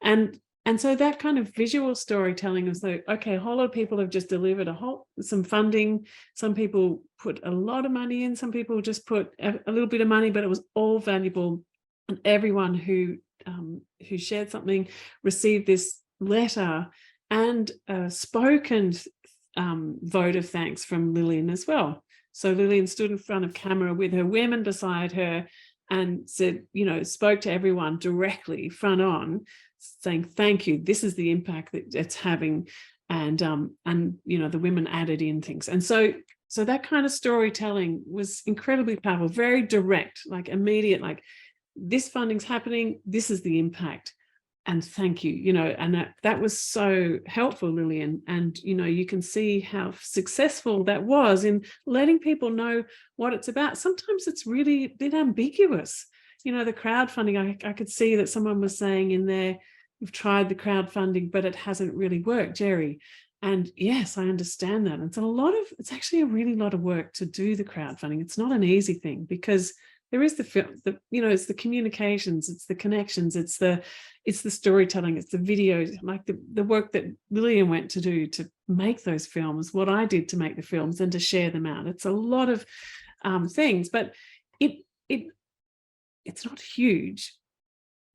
And so that kind of visual storytelling was like, okay, a whole lot of people have just delivered some funding. Some people put a lot of money in. Some people just put a little bit of money, but it was all valuable. And everyone who shared something received this letter and a spoken vote of thanks from Lillian as well. So Lillian stood in front of camera with her women beside her and said, spoke to everyone directly front on, saying, thank you, this is the impact that it's having. And the women added in things. And so that kind of storytelling was incredibly powerful, very direct, like immediate, like this funding's happening, this is the impact. And thank you, and that was so helpful, Lillian. And, you can see how successful that was in letting people know what it's about. Sometimes it's really a bit ambiguous. The crowdfunding, I could see that someone was saying in there, we've tried the crowdfunding, but it hasn't really worked, Jerry. And yes, I understand that. It's actually a really lot of work to do the crowdfunding. It's not an easy thing because there is it's the communications, it's the connections, it's the storytelling, it's the videos, like the work that Lillian went to do to make those films, what I did to make the films and to share them out. It's a lot of things, but it's not huge,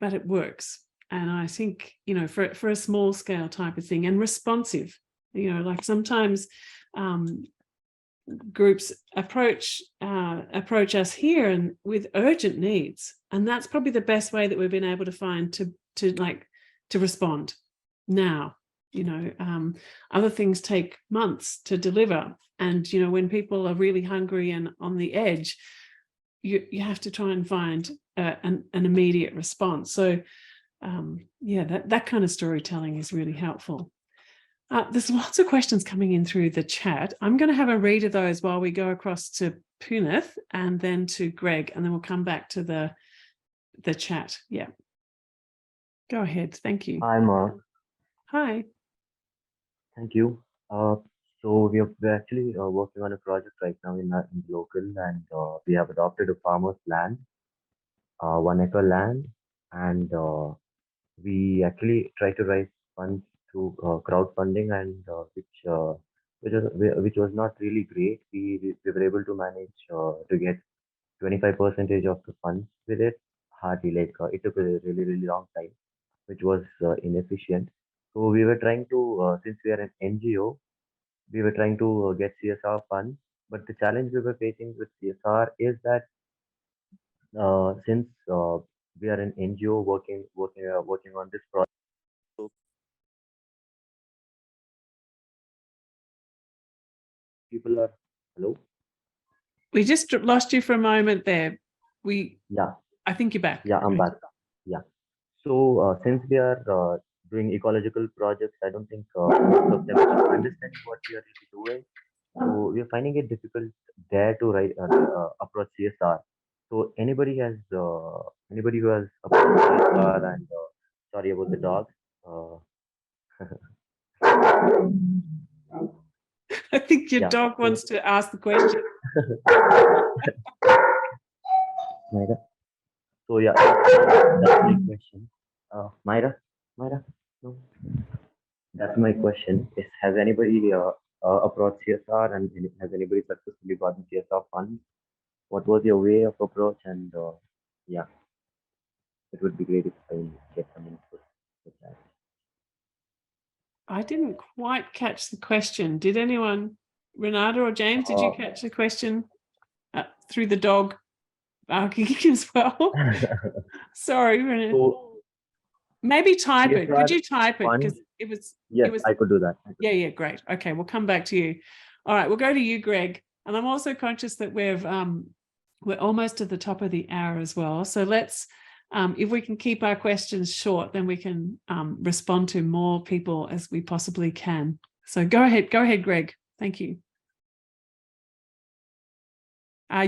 but it works. And I think, for a small scale type of thing, and responsive, like sometimes groups approach us here and with urgent needs, and that's probably the best way that we've been able to find to respond now. Other things take months to deliver, and when people are really hungry and on the edge, you have to try and find an immediate response. So that kind of storytelling is really helpful. There's lots of questions coming in through the chat. I'm going to have a read of those while we go across to Punith and then to Greg, and then we'll come back to the chat. Yeah. Go ahead. Thank you. Hi, Mark. Hi. Thank you. So we're actually working on a project right now in the local, and we have adopted a farmer's land. 1 acre land, and we actually try to raise funds through crowdfunding, and which was not really great. We were able to manage to get 25% of the funds with it. Hardly, like it took a really long time, which was inefficient. So we were trying to, since we are an NGO, we were trying to get CSR funds. But the challenge we were facing with CSR is that since we are an NGO working on this project, so people are hello. We just lost you for a moment there. Yeah, I think you're back. yeah, I'm back. Yeah. So since we are doing ecological projects, I don't think most of them are understanding what we are really doing. So we are finding it difficult there to approach CSR. So anybody who has approached CSR, and sorry about the dog. Uh, I think your Yeah. dog wants to ask the question. Myra. So yeah, that's my question. Myra, no, that's my question. Has anybody approached CSR, and has anybody successfully gotten CSR funds? What was your way of approach? And yeah, it would be great if I get some input with that. I didn't quite catch the question. Did anyone, Renata or James, did you catch the question through the dog barking as well? Sorry, Renata. So Maybe type it. Could CSR you type it? Because funds, it was. yes, It was. I could do that. Yeah, great. Okay, we'll come back to you. All right, we'll go to you, Greg. And I'm also conscious that we're almost at the top of the hour as well. So let's, if we can keep our questions short, then we can respond to more people as we possibly can. So go ahead, Greg. Thank you.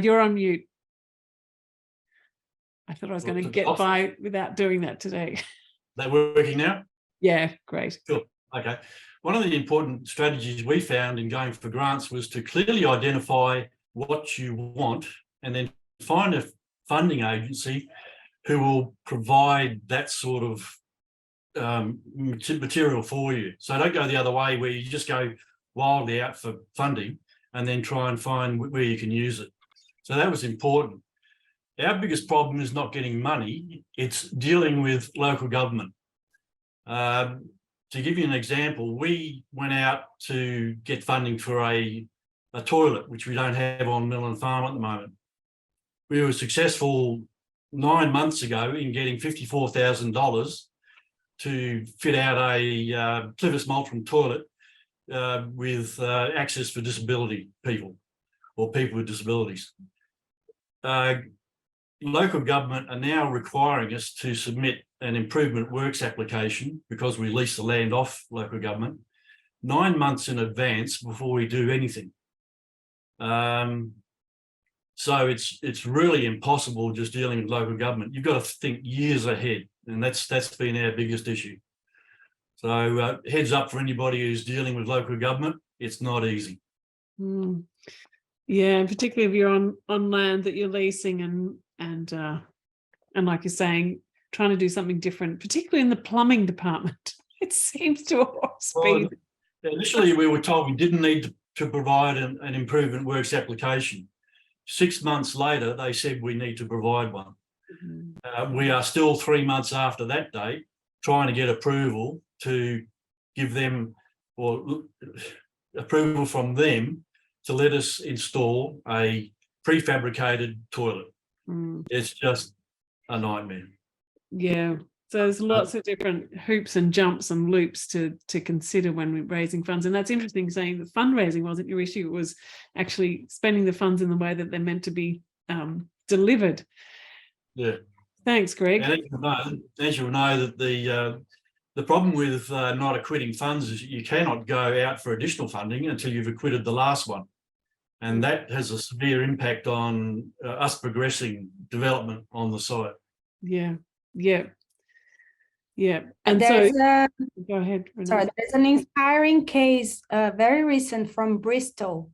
You're on mute. I thought I was going to get by without doing that today. That working now? Yeah, great. Cool. Okay. One of the important strategies we found in going for grants was to clearly identify what you want and then find a funding agency who will provide that sort of material for you. So don't go the other way where you just go wildly out for funding and then try and find where you can use it. So that was important. Our biggest problem is not getting money, it's dealing with local government. To give you an example, we went out to get funding for a toilet, which we don't have on Millen Farm at the moment. We were successful 9 months ago in getting $54,000 to fit out a Clivis Moultrie toilet with access for disability people or people with disabilities. Local government are now requiring us to submit an improvement works application because we lease the land off local government 9 months in advance before we do anything. So it's really impossible just dealing with local government. You've got to think years ahead, and that's been our biggest issue. So heads up for anybody who's dealing with local government, it's not easy. Yeah, and particularly if you're on land that you're leasing and like you're saying, trying to do something different, particularly in the plumbing department. It seems to always be. Initially, we were told we didn't need to provide an improvement works application. 6 months later, they said we need to provide one. We are still 3 months after that date trying to get approval to give them, or approval from them to let us install a prefabricated toilet. It's just a nightmare. Yeah, so there's lots of different hoops and jumps and loops to consider when we're raising funds. And that's interesting, saying that fundraising wasn't your issue, it was actually spending the funds in the way that they're meant to be delivered. Yeah. Thanks, Greg. And as you know, that the problem with not acquitting funds is you cannot go out for additional funding until you've acquitted the last one. And that has a severe impact on us progressing development on the site. Yeah. And there's so, go ahead, Renata. Sorry, there's an inspiring case, very recent from Bristol,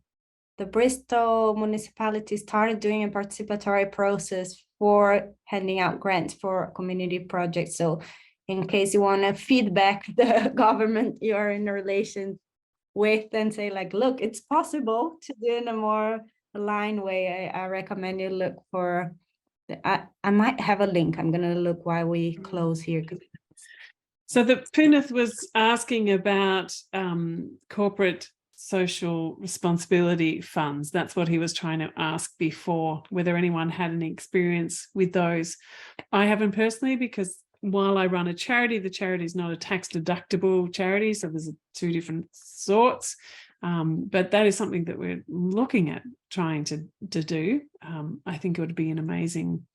the Bristol municipality started doing a participatory process for handing out grants for community projects. So in case you want to feedback the government you're in a relation with and say like, look, it's possible to do in a more aligned way, I recommend you look for, I might have a link. I'm going to look while we close here. So the Punith was asking about corporate social responsibility funds. That's what he was trying to ask before, whether anyone had any experience with those. I haven't personally, because while I run a charity, the charity is not a tax deductible charity, so there's two different sorts. But that is something that we're looking at trying to do. I think it would be an amazing,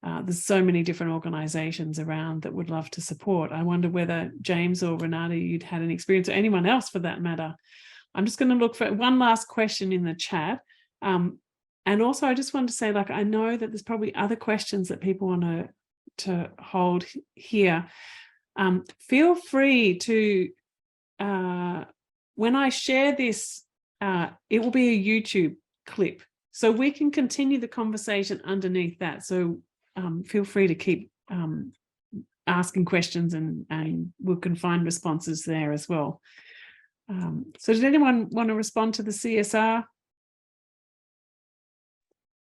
there's so many different organizations around that would love to support. I wonder whether James or Renata, you'd had an experience, or anyone else for that matter. I'm just going to look for one last question in the chat. And also I just want to say, like, I know that there's probably other questions that people want to hold here. Feel free to, when I share this, it will be a YouTube clip, so we can continue the conversation underneath that. So feel free to keep asking questions, and we can find responses there as well. So did anyone want to respond to the CSR?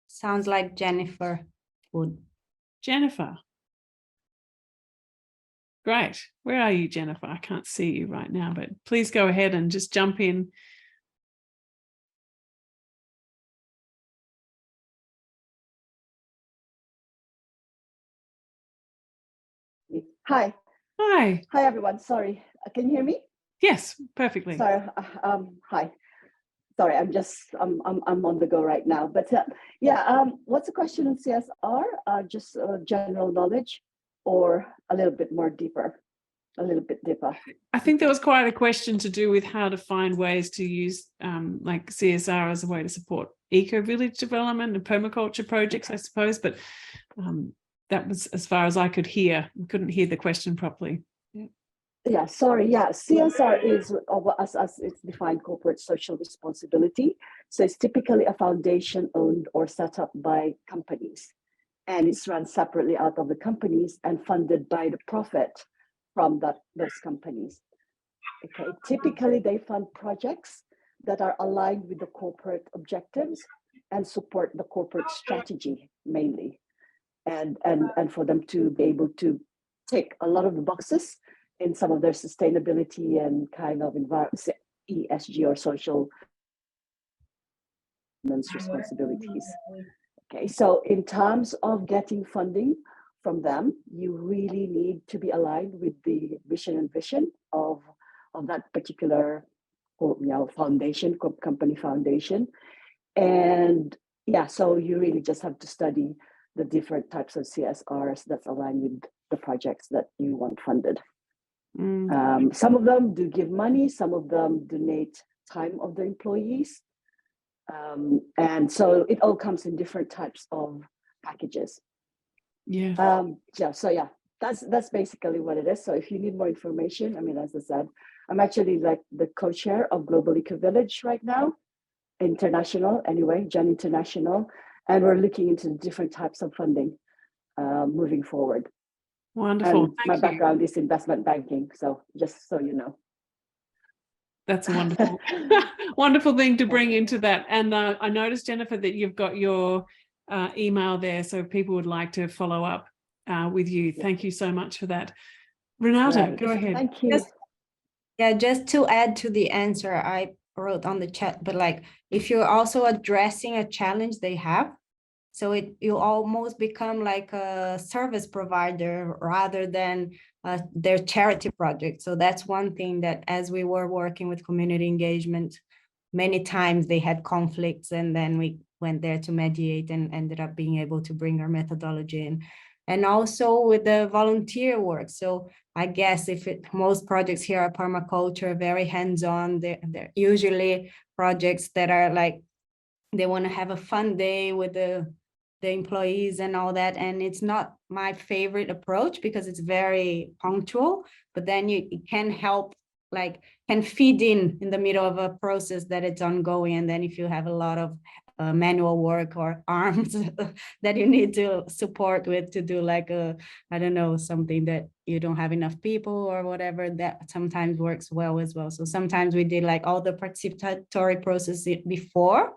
Sounds like Jennifer would. Jennifer. Great. Where are you, Jennifer? I can't see you right now, but please go ahead and just jump in. Hi. Hi. Hi, everyone. Sorry. Can you hear me? Yes, perfectly. Sorry. Hi. Sorry, I'm on the go right now. But what's the question on CSR? Just general knowledge, or a little bit more deeper? A little bit deeper. I think there was quite a question to do with how to find ways to use like CSR as a way to support eco-village development and permaculture projects, I suppose. But that was as far as I could hear. I couldn't hear the question properly. Yeah, sorry. Yeah, CSR is, as it's defined, corporate social responsibility. So it's typically a foundation owned or set up by companies, and it's run separately out of the companies and funded by the profit from those companies. Okay, typically they fund projects that are aligned with the corporate objectives and support the corporate strategy mainly, and for them to be able to tick a lot of the boxes in some of their sustainability and kind of ESG or social responsibilities. Okay, so in terms of getting funding from them, you really need to be aligned with the vision and vision of that particular foundation, company foundation. And yeah, so you really just have to study the different types of CSRs that's aligned with the projects that you want funded. Some of them do give money, some of them donate time of the employees. And so it all comes in different types of packages. Yeah. That's basically what it is. So if you need more information, I mean, as I said, I'm actually like the co-chair of Global Eco Village right now, international anyway, Gen International, and we're looking into different types of funding moving forward. Wonderful. And my background is investment banking, so just so you know. That's a wonderful, wonderful thing to bring into that. And I noticed, Jennifer, that you've got your email there, so if people would like to follow up with you. Thank you so much for that. Renata, go ahead. Thank you. Just to add to the answer I wrote on the chat, but like if you're also addressing a challenge they have, so you almost become like a service provider rather than their charity project. So that's one thing that, as we were working with community engagement, many times they had conflicts, and then we went there to mediate and ended up being able to bring our methodology in. And also with the volunteer work. So I guess most projects here are permaculture, very hands-on. They're usually projects that are like, they want to have a fun day with the employees and all that. And it's not my favorite approach because it's very punctual, but then it can help like can feed in the middle of a process that it's ongoing. And then if you have a lot of manual work or arms that you need to support with to do like I don't know, something that you don't have enough people or whatever, that sometimes works well as well. So sometimes we did like all the participatory process before,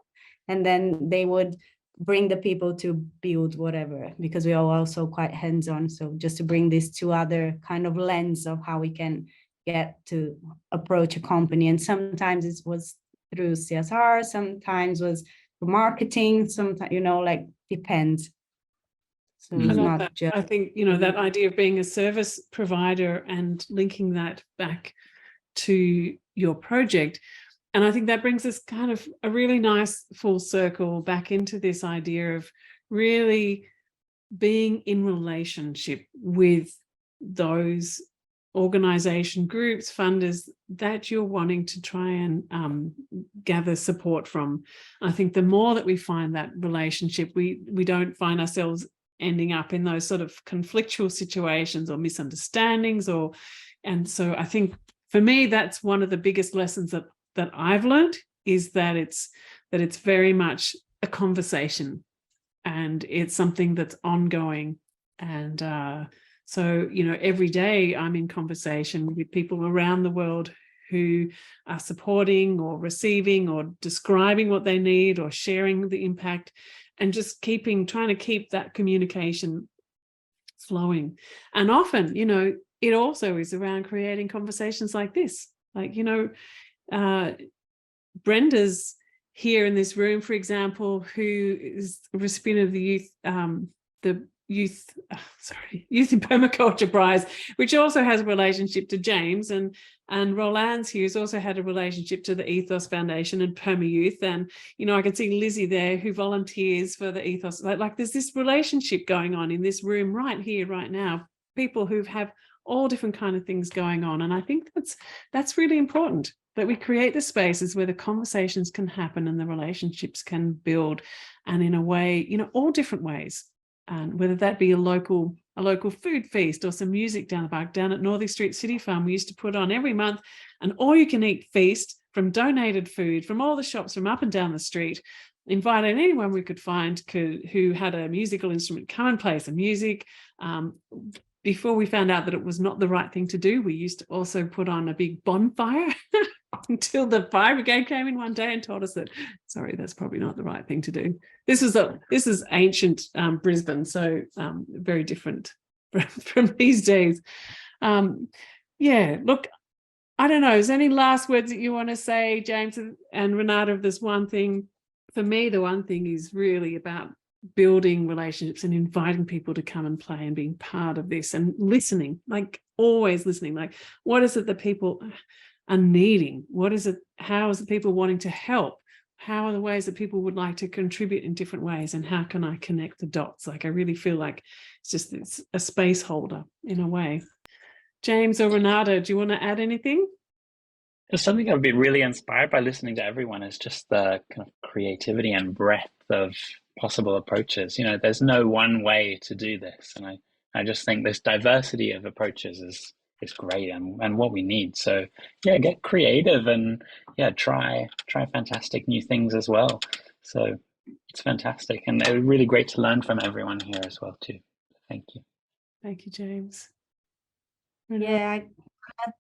and then they would bring the people to build whatever, because we are also quite hands-on. So just to bring these two other kind of lens of how we can get to approach a company. And sometimes it was through CSR, sometimes was marketing, sometimes, you know, like depends. So I it's love not that. just, I think, you know, that idea of being a service provider and linking that back to your project. And I think that brings us kind of a really nice full circle back into this idea of really being in relationship with those organization groups, funders that you're wanting to try and gather support from. I think the more that we find that relationship, we don't find ourselves ending up in those sort of conflictual situations or misunderstandings, and so I think for me that's one of the biggest lessons that I've learned, is that it's very much a conversation, and it's something that's ongoing. And so, you know, every day I'm in conversation with people around the world who are supporting or receiving or describing what they need or sharing the impact, and just trying to keep that communication flowing. And often, you know, it also is around creating conversations like this. Like, you know, Brenda's here in this room, for example, who is a recipient of the Youth in Permaculture Prize, which also has a relationship to James, and Roland's here, who's also had a relationship to the ETHOS Foundation and Perma Youth. And, you know, I can see Lizzie there who volunteers for the ETHOS. Like there's this relationship going on in this room right here, right now, people who have all different kind of things going on. And I think that's really important, that we create the spaces where the conversations can happen and the relationships can build, and in a way, you know, all different ways. And whether that be a local food feast or some music down the park. Down at Northey Street City Farm, we used to put on every month an all-you-can-eat feast from donated food from all the shops from up and down the street, invited anyone we could find who had a musical instrument come and play some music. Before we found out that it was not the right thing to do, we used to also put on a big bonfire until the fire brigade came in one day and told us that, sorry, that's probably not the right thing to do. This is ancient Brisbane, so very different from these days. Yeah, look, I don't know, is there any last words that you want to say, James and Renata? If there's one thing, for me, the one thing is really about building relationships and inviting people to come and play and being part of this, and listening, like always listening. Like, what is it that people are needing? What is it? How is it people wanting to help? How are the ways that people would like to contribute in different ways? And how can I connect the dots? Like, I really feel like it's a space holder in a way. James or Renata, do you want to add anything? There's something I've been really inspired by listening to everyone is just the kind of creativity and breadth of possible approaches. You know, there's no one way to do this. And I just think this diversity of approaches is great and what we need. So yeah, get creative and yeah, try fantastic new things as well. So it's fantastic. And it was really great to learn from everyone here as well too. Thank you. Thank you, James. yeah,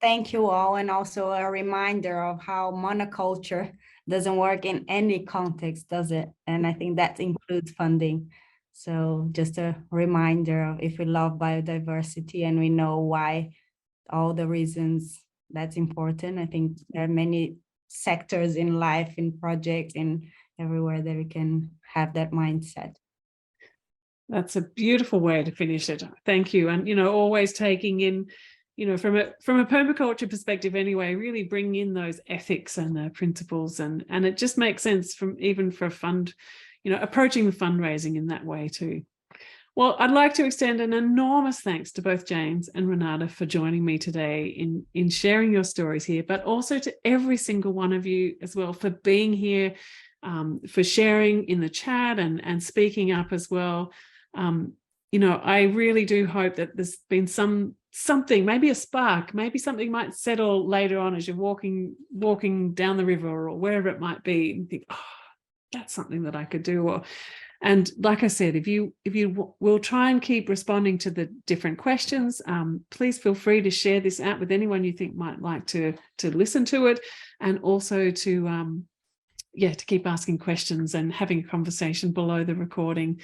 thank you all. And also a reminder of how monoculture doesn't work in any context, does it? And I think that includes funding. So just a reminder of, if we love biodiversity and we know why, all the reasons that's important. I think there are many sectors in life, in projects, in everywhere that we can have that mindset. That's a beautiful way to finish it. Thank you. And, you know, always taking in, you know, from a permaculture perspective anyway, really bring in those ethics and the principles, and it just makes sense even for fund, you know, approaching the fundraising in that way too. Well, I'd like to extend an enormous thanks to both James and Renata for joining me today in sharing your stories here, but also to every single one of you as well for being here, for sharing in the chat and speaking up as well. You know, I really do hope that there's been some something, maybe a spark, maybe something might settle later on as you're walking down the river or wherever it might be, and think, oh, that's something that I could do. And like I said, if you will try and keep responding to the different questions, please feel free to share this out with anyone you think might like to listen to it, and also to keep asking questions and having a conversation below the recording.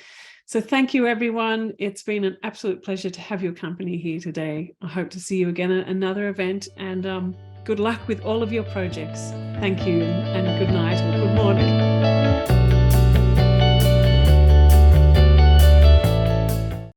So thank you, everyone. It's been an absolute pleasure to have your company here today. I hope to see you again at another event, and good luck with all of your projects. Thank you, and good night or good morning.